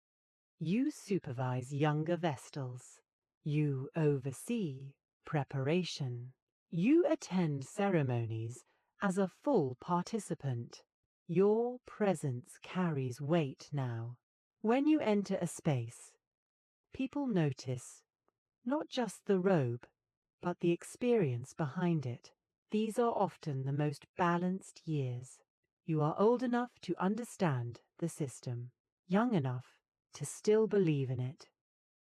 You supervise younger Vestals. You oversee preparation. You attend ceremonies as a full participant. Your presence carries weight now. When you enter a space, people notice not just the robe, but the experience behind it. These are often the most balanced years. You are old enough to understand the system, young enough to still believe in it.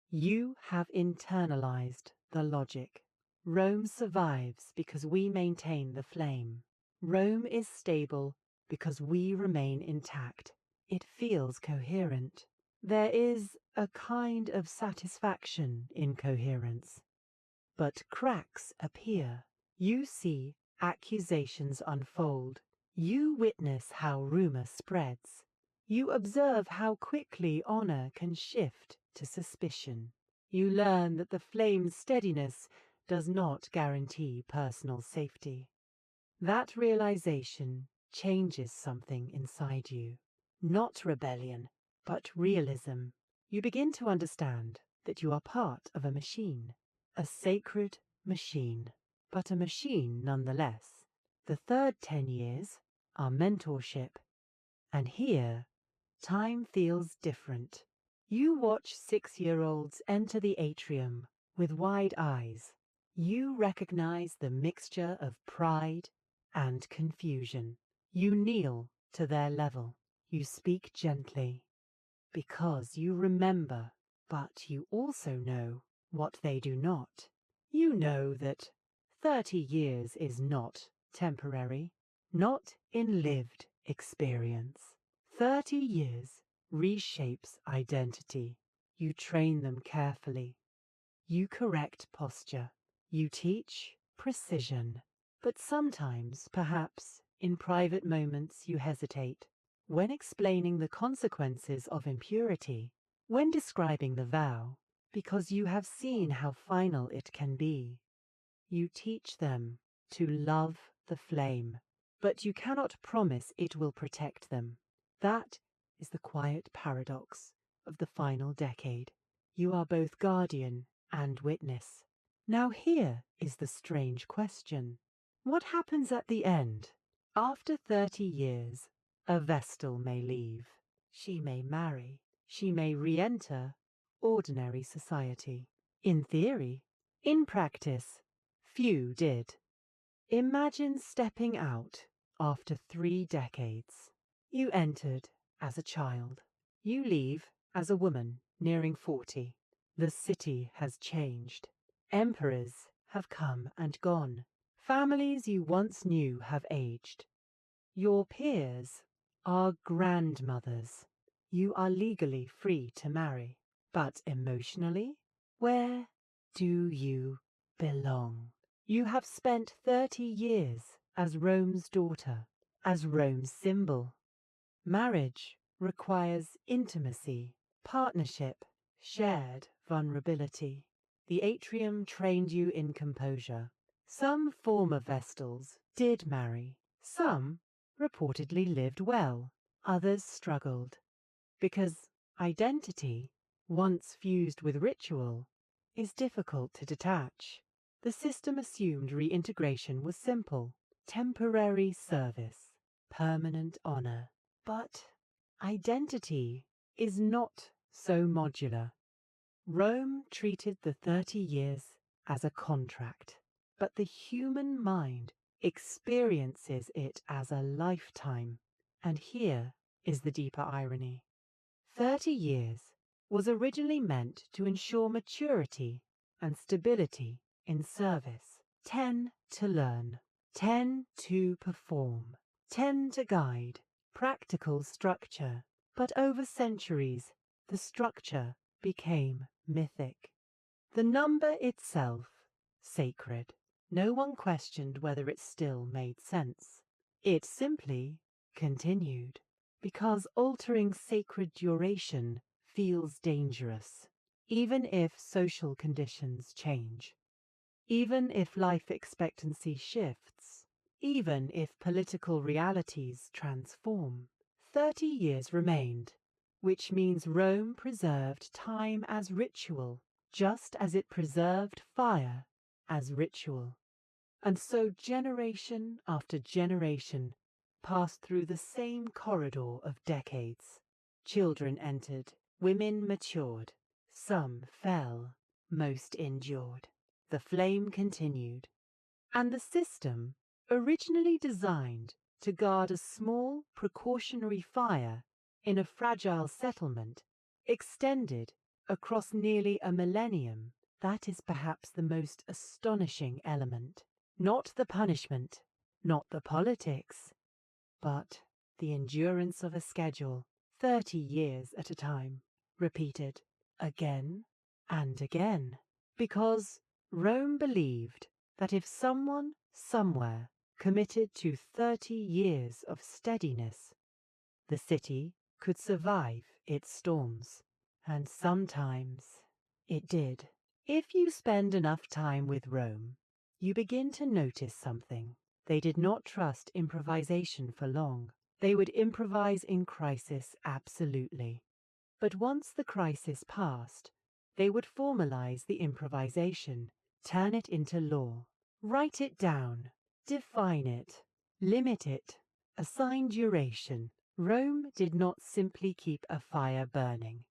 You have internalized the logic. Rome survives because we maintain the flame. Rome is stable because we remain intact. It feels coherent. There is a kind of satisfaction in coherence. But cracks appear. You see accusations unfold. You witness how rumor spreads. You observe how quickly honor can shift to suspicion. You learn that the flame's steadiness does not guarantee personal safety. That realization changes something inside you. Not rebellion, but realism. You begin to understand that you are part of a machine. A sacred machine, but a machine nonetheless. The third 10 years are mentorship. And here, time feels different. You watch 6-year-olds enter the atrium with wide eyes. You recognize the mixture of pride and confusion. You kneel to their level. You speak gently because you remember, but you also know what they do not. You know that 30 years is not temporary, not in lived experience. 30 years reshapes identity. You train them carefully. You correct posture. You teach precision. But sometimes, perhaps, in private moments you hesitate. When explaining the consequences of impurity, when describing the vow, because you have seen how final it can be. You teach them to love the flame, but you cannot promise it will protect them. That is the quiet paradox of the final decade. You are both guardian and witness. Now here is the strange question. What happens at the end? After 30 years, a Vestal may leave. She may marry. She may re-enter ordinary society. In theory. In practice, few did. Imagine stepping out after 3 decades. You entered as a child. You leave as a woman nearing 40. The city has changed. Emperors have come and gone. Families you once knew have aged. Your peers are grandmothers. You are legally free to marry. But emotionally, where do you belong? You have spent 30 years as Rome's daughter, as Rome's symbol. Marriage requires intimacy, partnership, shared vulnerability. The atrium trained you in composure. Some former Vestals did marry. Some reportedly lived well, others struggled, because identity, once fused with ritual, is difficult to detach. The system assumed reintegration was simple: temporary service, permanent honor. But identity is not so modular. Rome treated the 30 years as a contract, but the human mind experiences it as a lifetime. And here is the deeper irony. 30 years was originally meant to ensure maturity and stability in service. 10 to learn, 10 to perform, 10 to guide, practical structure. But over centuries, the structure became mythic. The number itself, sacred. No one questioned whether it still made sense. It simply continued, because altering sacred duration feels dangerous, even if social conditions change, even if life expectancy shifts, even if political realities transform. 30 years remained, which means Rome preserved time as ritual, just as it preserved fire as ritual. And so generation after generation passed through the same corridor of decades. Children entered, women matured, some fell, most endured. The flame continued. And the system, originally designed to guard a small precautionary fire in a fragile settlement, extended across nearly a millennium. That is perhaps the most astonishing element. Not the punishment, not the politics, but the endurance of a schedule, 30 years at a time, repeated again and again, because Rome believed that if someone somewhere committed to 30 years of steadiness, the city could survive its storms. And sometimes it did. If you spend enough time with Rome, you begin to notice something. They did not trust improvisation for long. They would improvise in crisis, absolutely. But once the crisis passed, they would formalize the improvisation, turn it into law, write it down, define it, limit it, assign duration. Rome did not simply keep a fire burning.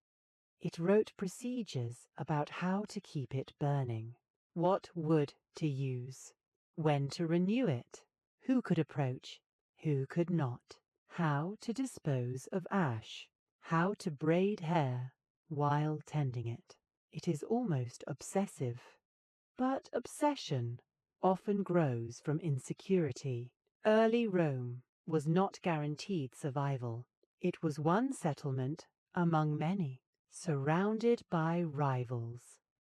It wrote procedures about how to keep it burning, what wood to use, when to renew it, who could approach, who could not, how to dispose of ash, how to braid hair while tending it. It is almost obsessive. But obsession often grows from insecurity. Early Rome was not guaranteed survival. It was one settlement among many, surrounded by rivals,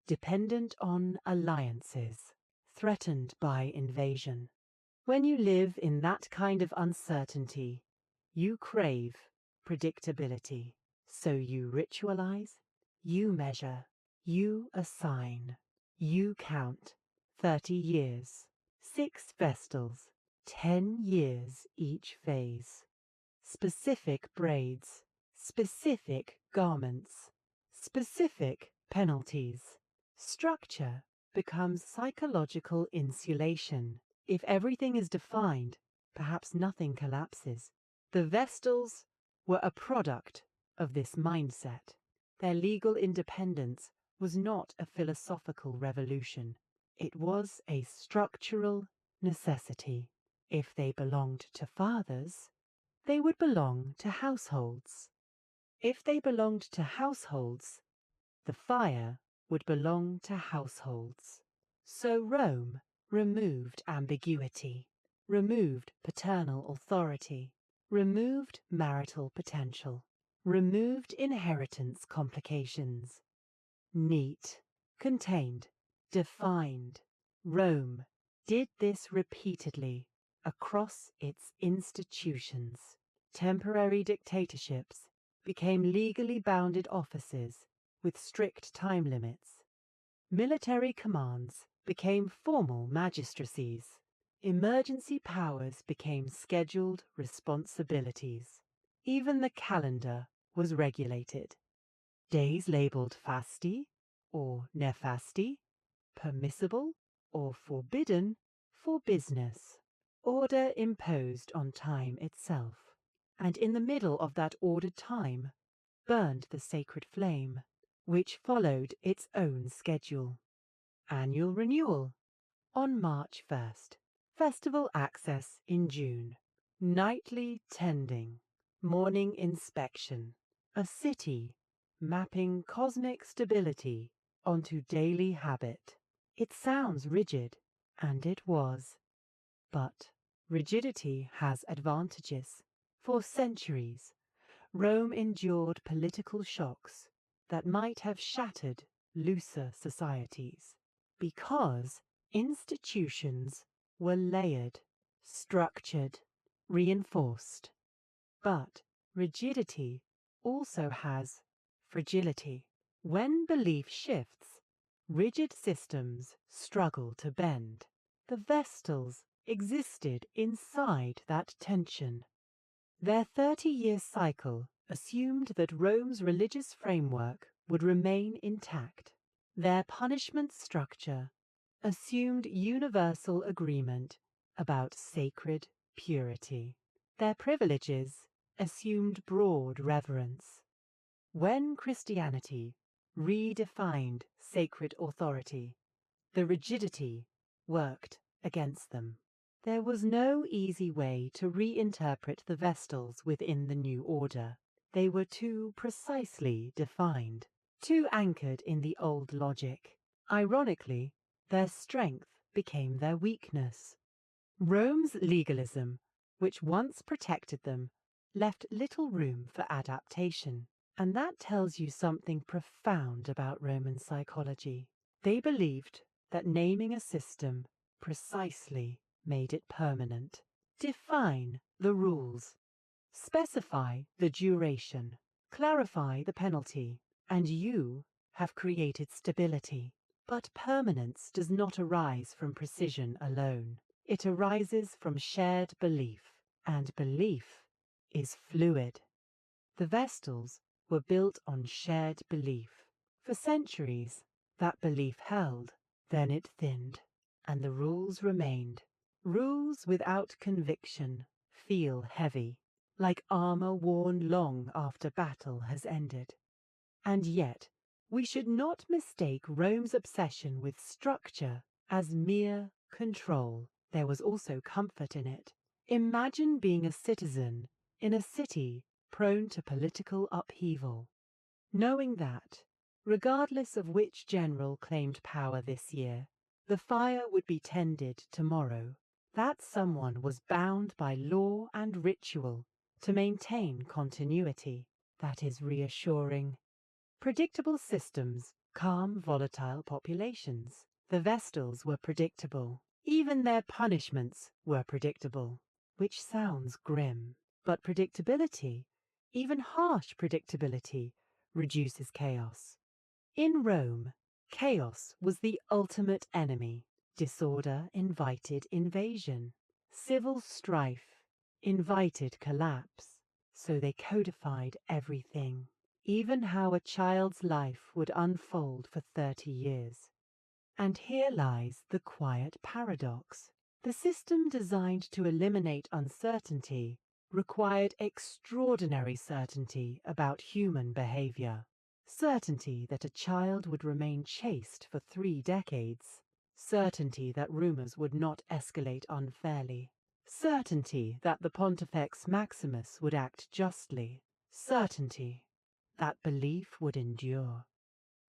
dependent on alliances, threatened by invasion. When you live in that kind of uncertainty, you crave predictability. So you ritualize, you measure, you assign, you count. 30 years, 6 vestals, 10 years each phase. Specific braids, specific garments, specific penalties. Structure becomes psychological insulation. If everything is defined, perhaps nothing collapses. The Vestals were a product of this mindset. Their legal independence was not a philosophical revolution. It was a structural necessity. If they belonged to fathers, they would belong to households. If they belonged to households, the fire would belong to households. So Rome removed ambiguity, removed paternal authority, removed marital potential, removed inheritance complications. Neat, contained, defined. Rome did this repeatedly across its institutions. Temporary dictatorships became legally bounded offices with strict time limits. Military commands became formal magistracies. Emergency powers became scheduled responsibilities. Even the calendar was regulated. Days labelled fasti or nefasti, permissible or forbidden for business. Order imposed on time itself, and in the middle of that ordered time burned the sacred flame, which followed its own schedule. Annual renewal on March 1st, festival access in June, nightly tending, morning inspection, a city mapping cosmic stability onto daily habit. It sounds rigid, and it was. But rigidity has advantages. For centuries, Rome endured political shocks that might have shattered looser societies because institutions were layered, structured, reinforced. But rigidity also has fragility. When belief shifts, rigid systems struggle to bend. The Vestals existed inside that tension. Their 30-year cycle assumed that Rome's religious framework would remain intact. Their punishment structure assumed universal agreement about sacred purity. Their privileges assumed broad reverence. When Christianity redefined sacred authority, the rigidity worked against them. There was no easy way to reinterpret the Vestals within the new order. They were too precisely defined, too anchored in the old logic. Ironically, their strength became their weakness. Rome's legalism, which once protected them, left little room for adaptation. And that tells you something profound about Roman psychology. They believed that naming a system precisely made it permanent. Define the rules, specify the duration, clarify the penalty, and you have created stability. But permanence does not arise from precision alone. It arises from shared belief, and belief is fluid. The Vestals were built on shared belief. For centuries, that belief held, then it thinned, and the rules remained. Rules without conviction feel heavy, like armor worn long after battle has ended. And yet, we should not mistake Rome's obsession with structure as mere control. There was also comfort in it. Imagine being a citizen in a city prone to political upheaval, knowing that, regardless of which general claimed power this year, the fire would be tended tomorrow. That someone was bound by law and ritual to maintain continuity. That is reassuring. Predictable systems calm volatile populations. The Vestals were predictable. Even their punishments were predictable, which sounds grim. But predictability, even harsh predictability, reduces chaos. In Rome, chaos was the ultimate enemy. Disorder invited invasion. Civil strife invited collapse. So they codified everything, even how a child's life would unfold for 30 years. And here lies the quiet paradox. The system designed to eliminate uncertainty required extraordinary certainty about human behavior. Certainty that a child would remain chaste for 3 decades. Certainty that rumors would not escalate unfairly. Certainty that the Pontifex Maximus would act justly. Certainty that belief would endure.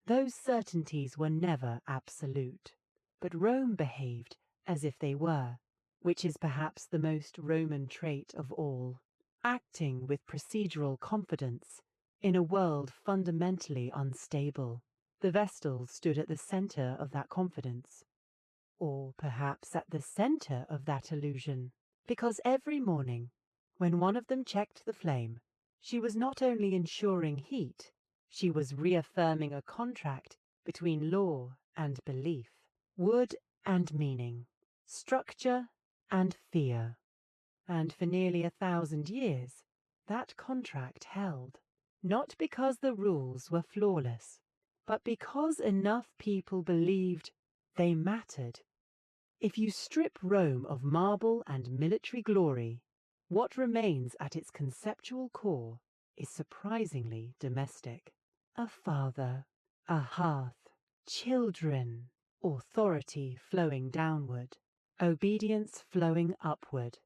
Those certainties were never absolute, but Rome behaved as if they were, which is perhaps the most Roman trait of all, acting with procedural confidence in a world fundamentally unstable. The Vestals stood at the center of that confidence, or perhaps at the center of that illusion, because every morning, when one of them checked the flame, she was not only ensuring heat, she was reaffirming a contract between law and belief, wood and meaning, structure and fear. And for nearly 1,000 years, that contract held. Not because the rules were flawless, but because enough people believed they mattered. If you strip Rome of marble and military glory, what remains at its conceptual core is surprisingly domestic. A father, a hearth, children, authority flowing downward, obedience flowing upward.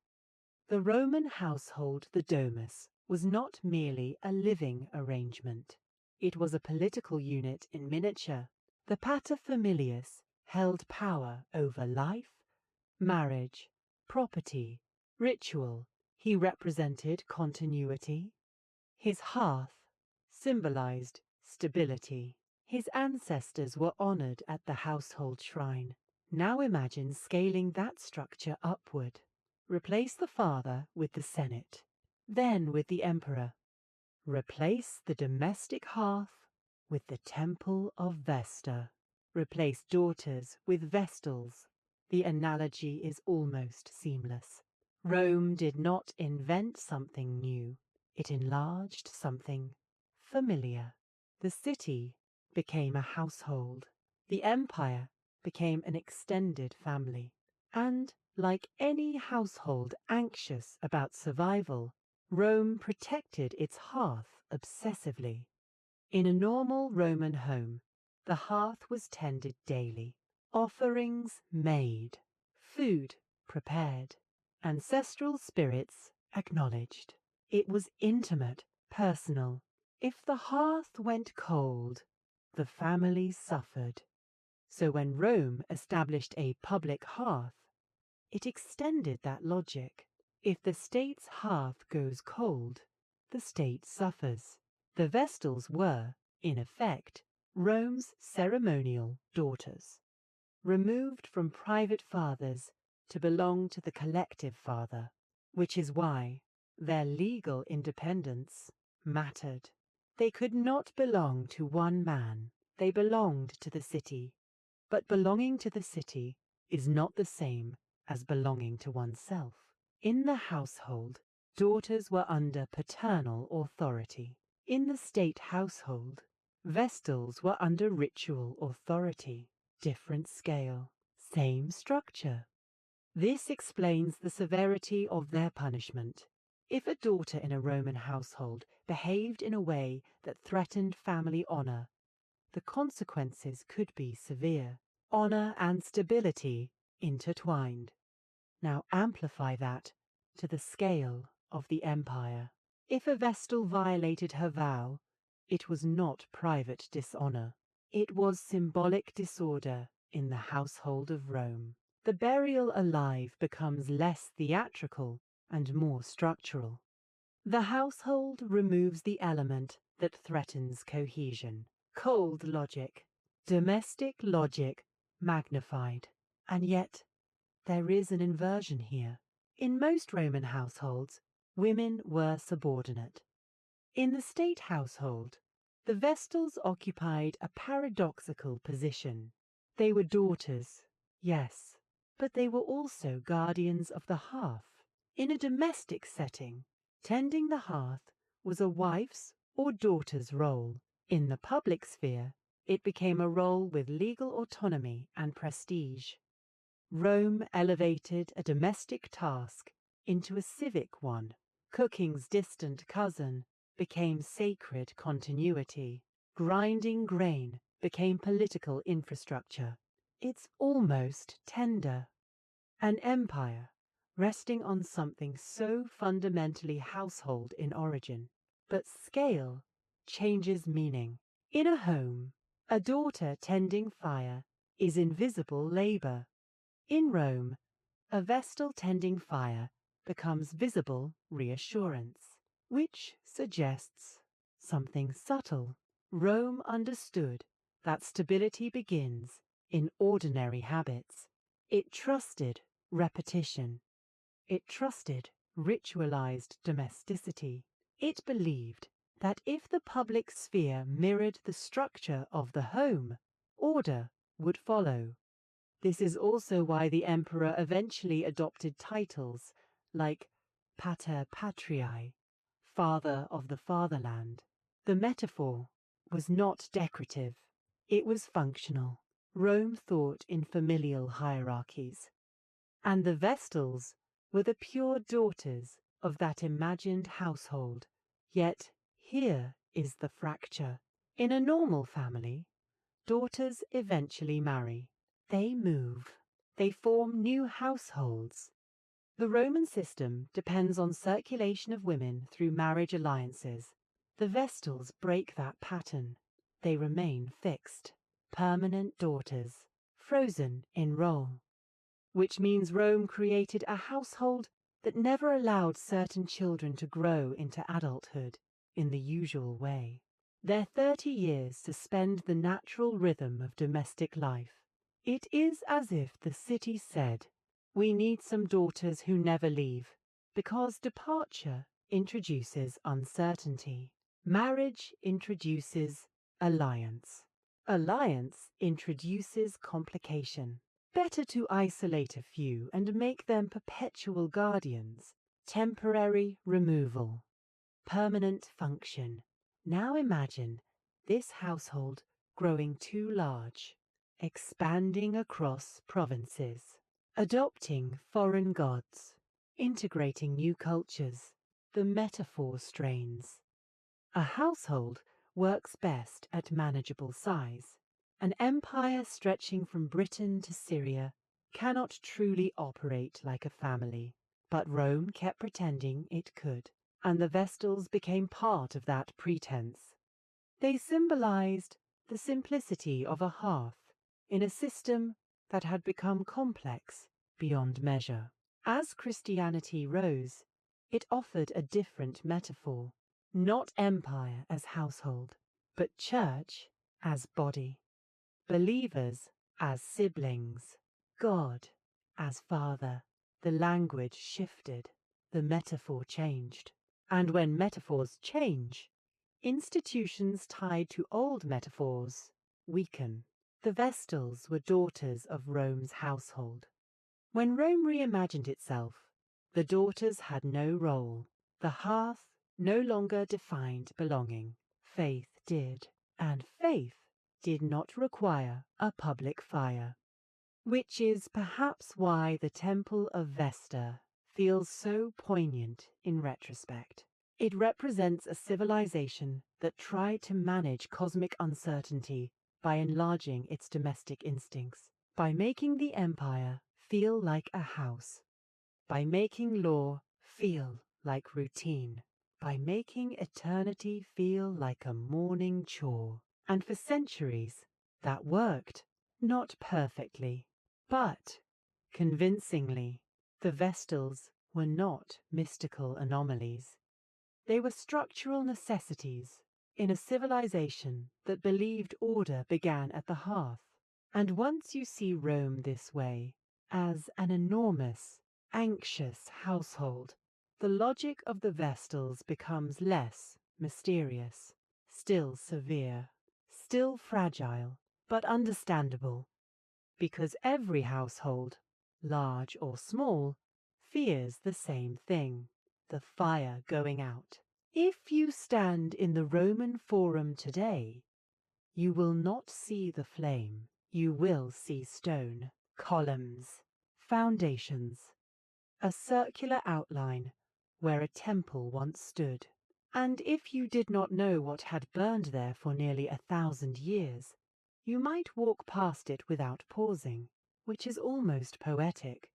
The Roman household, the domus, was not merely a living arrangement. It was a political unit in miniature. The paterfamilias held power over life, marriage, property, ritual. He represented continuity. His hearth symbolized stability. His ancestors were honored at the household shrine. Now imagine scaling that structure upward. Replace the father with the Senate, then with the emperor. Replace the domestic hearth with the temple of Vesta. Replace daughters with vestals. The analogy is almost seamless. Rome did not invent something new. It enlarged something familiar. The city became a household. The empire became an extended family. And, like any household anxious about survival, Rome protected its hearth obsessively. In a normal Roman home, the hearth was tended daily, offerings made, food prepared, ancestral spirits acknowledged. It was intimate, personal. If the hearth went cold, the family suffered. So when Rome established a public hearth, it extended that logic. If the state's hearth goes cold, the state suffers. The Vestals were, in effect, Rome's ceremonial daughters, removed from private fathers to belong to the collective father, which is why their legal independence mattered. They could not belong to one man. They belonged to the city. But belonging to the city is not the same as belonging to oneself. In the household, daughters were under paternal authority. In the state household, Vestals were under ritual authority. Different scale, same structure. This explains the severity of their punishment. If a daughter in a Roman household behaved in a way that threatened family honor, the consequences could be severe. Honor and stability intertwined. Now amplify that to the scale of the empire. If a Vestal violated her vow, it was not private dishonor. It was symbolic disorder in the household of Rome. The burial alive becomes less theatrical and more structural. The household removes the element that threatens cohesion. Cold logic, domestic logic magnified. And yet, there is an inversion here. In most Roman households, women were subordinate. In the state household, the Vestals occupied a paradoxical position. They were daughters, yes, but they were also guardians of the hearth. In a domestic setting, tending the hearth was a wife's or daughter's role. In the public sphere, it became a role with legal autonomy and prestige. Rome elevated a domestic task into a civic one. Cooking's distant cousin became sacred continuity. Grinding grain became political infrastructure. It's almost tender. An empire resting on something so fundamentally household in origin, but scale changes meaning. In a home, a daughter tending fire is invisible labor. In Rome, a Vestal tending fire becomes visible reassurance, which suggests something subtle. Rome understood that stability begins in ordinary habits. It trusted repetition. It trusted ritualized domesticity. It believed that if the public sphere mirrored the structure of the home, order would follow. This is also why the emperor eventually adopted titles like Pater Patriae, Father of the Fatherland. The metaphor was not decorative, it was functional. Rome thought in familial hierarchies, and the Vestals were the pure daughters of that imagined household. Yet here is the fracture. In a normal family, daughters eventually marry. They move. They form new households. The Roman system depends on circulation of women through marriage alliances. The Vestals break that pattern. They remain fixed, permanent daughters, frozen in role. Which means Rome created a household that never allowed certain children to grow into adulthood in the usual way. Their 30 years suspend the natural rhythm of domestic life. It is as if the city said, "We need some daughters who never leave," because departure introduces uncertainty. Marriage introduces alliance. Alliance introduces complication. Better to isolate a few and make them perpetual guardians. Temporary removal. Permanent function. Now imagine this household growing too large, expanding across provinces, adopting foreign gods, integrating new cultures. The metaphor strains. A household works best at manageable size. An empire stretching from Britain to Syria cannot truly operate like a family, but Rome kept pretending it could, and the Vestals became part of that pretense. They symbolized the simplicity of a hearth in a system that had become complex beyond measure. As Christianity rose, it offered a different metaphor. Not empire as household, but church as body. Believers as siblings. God as father. The language shifted. The metaphor changed. And when metaphors change, institutions tied to old metaphors weaken. The Vestals were daughters of Rome's household. When Rome reimagined itself, the daughters had no role. The hearth no longer defined belonging. Faith did, and faith did not require a public fire. Which is perhaps why the Temple of Vesta feels so poignant in retrospect. It represents a civilization that tried to manage cosmic uncertainty by enlarging its domestic instincts, by making the empire feel like a house, by making law feel like routine, by making eternity feel like a morning chore. And for centuries, that worked. Not perfectly, but convincingly. The Vestals were not mystical anomalies. They were structural necessities in a civilization that believed order began at the hearth. And once you see Rome this way, as an enormous, anxious household, the logic of the Vestals becomes less mysterious, still severe, still fragile, but understandable, because every household, large or small, fears the same thing, the fire going out. If you stand in the Roman Forum today, you will not see the flame, you will see stone, columns, foundations, a circular outline where a temple once stood. And if you did not know what had burned there for nearly 1,000 years, you might walk past it without pausing, which is almost poetic,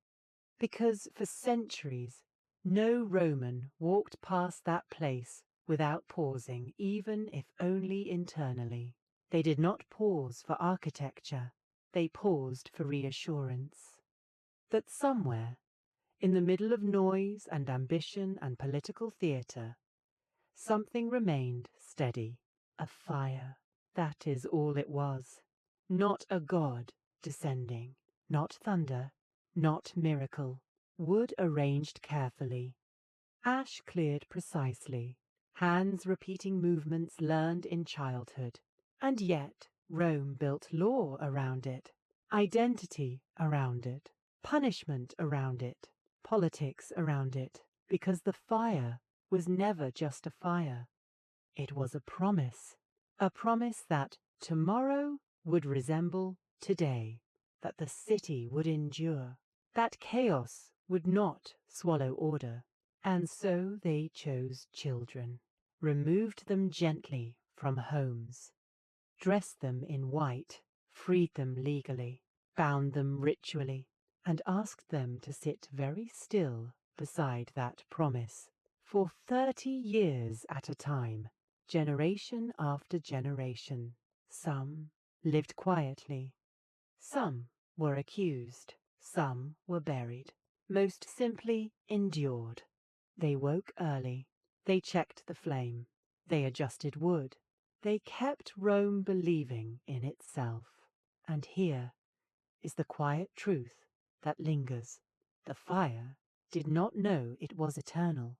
because for centuries no Roman walked past that place without pausing, even if only internally. They did not pause for architecture, they paused for reassurance. That somewhere, in the middle of noise and ambition and political theatre, something remained steady, a fire. That is all it was. Not a god descending, not thunder, not miracle. Wood arranged carefully, ash cleared precisely, hands repeating movements learned in childhood. And yet Rome built law around it. identity around it, punishment around it, politics around it, because the fire was never just a fire. It was a promise that tomorrow would resemble today, that the city would endure, that chaos would not swallow order. And so they chose children, removed them gently from homes, dressed them in white, freed them legally, bound them ritually, and asked them to sit very still beside that promise for 30 years at a time, generation after generation. Some lived quietly, some were accused, some were buried, most simply endured. They woke early, they checked the flame, they adjusted wood, they kept Rome believing in itself. And here is the quiet truth that lingers. The fire did not know it was eternal.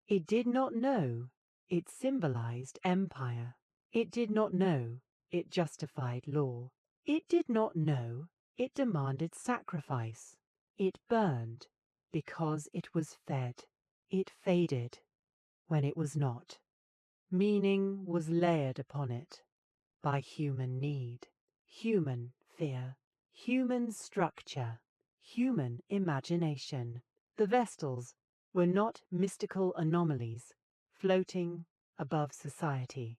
It did not know it symbolized empire. It did not know it justified law. It did not know it demanded sacrifice. It burned because it was fed. It faded when it was not. Meaning was layered upon it by human need, human fear, human structure, human imagination. The Vestals were not mystical anomalies floating above society.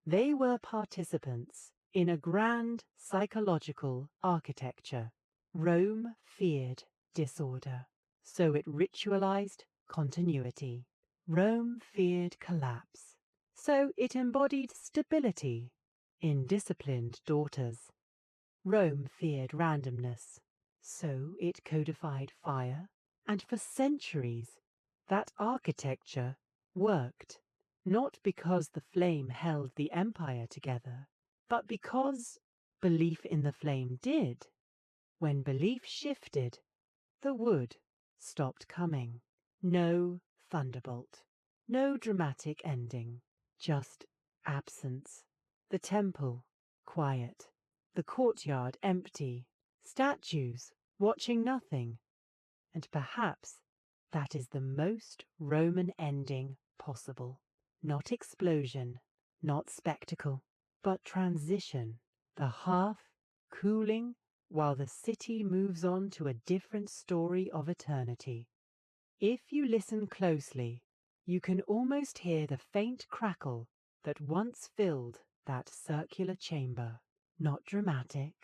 They were participants in a grand psychological architecture. Rome feared disorder, so it ritualized continuity. Rome feared collapse, so it embodied stability in disciplined daughters. Rome feared randomness, so it codified fire, and for centuries that architecture worked, not because the flame held the empire together, but because belief in the flame did. When belief shifted, the wood stopped coming. No thunderbolt, no dramatic ending, just absence. The temple quiet, the courtyard empty, statues watching nothing. And perhaps that is the most Roman ending possible. Not explosion, not spectacle, but transition. The hearth cooling while the city moves on to a different story of eternity. If you listen closely, you can almost hear the faint crackle that once filled that circular chamber. Not dramatic,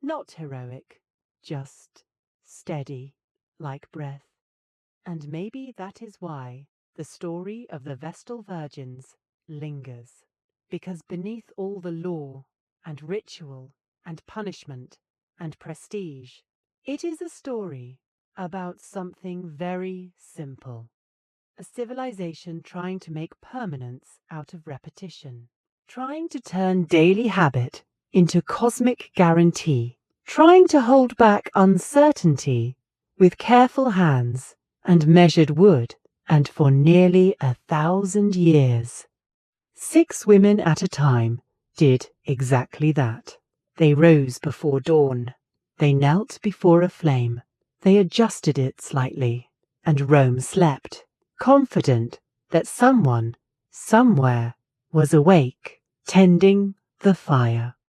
not heroic, just steady, like breath. And maybe that is why the story of the Vestal Virgins lingers. Because beneath all the law and ritual and punishment and prestige, it is a story about something very simple. A civilization trying to make permanence out of repetition, trying to turn daily habit into cosmic guarantee, trying to hold back uncertainty with careful hands and measured wood, and for nearly 1,000 years. 6 women at a time did exactly that. They rose before dawn. They knelt before a flame. They adjusted it slightly, and Rome slept, confident that someone, somewhere, was awake, tending the fire.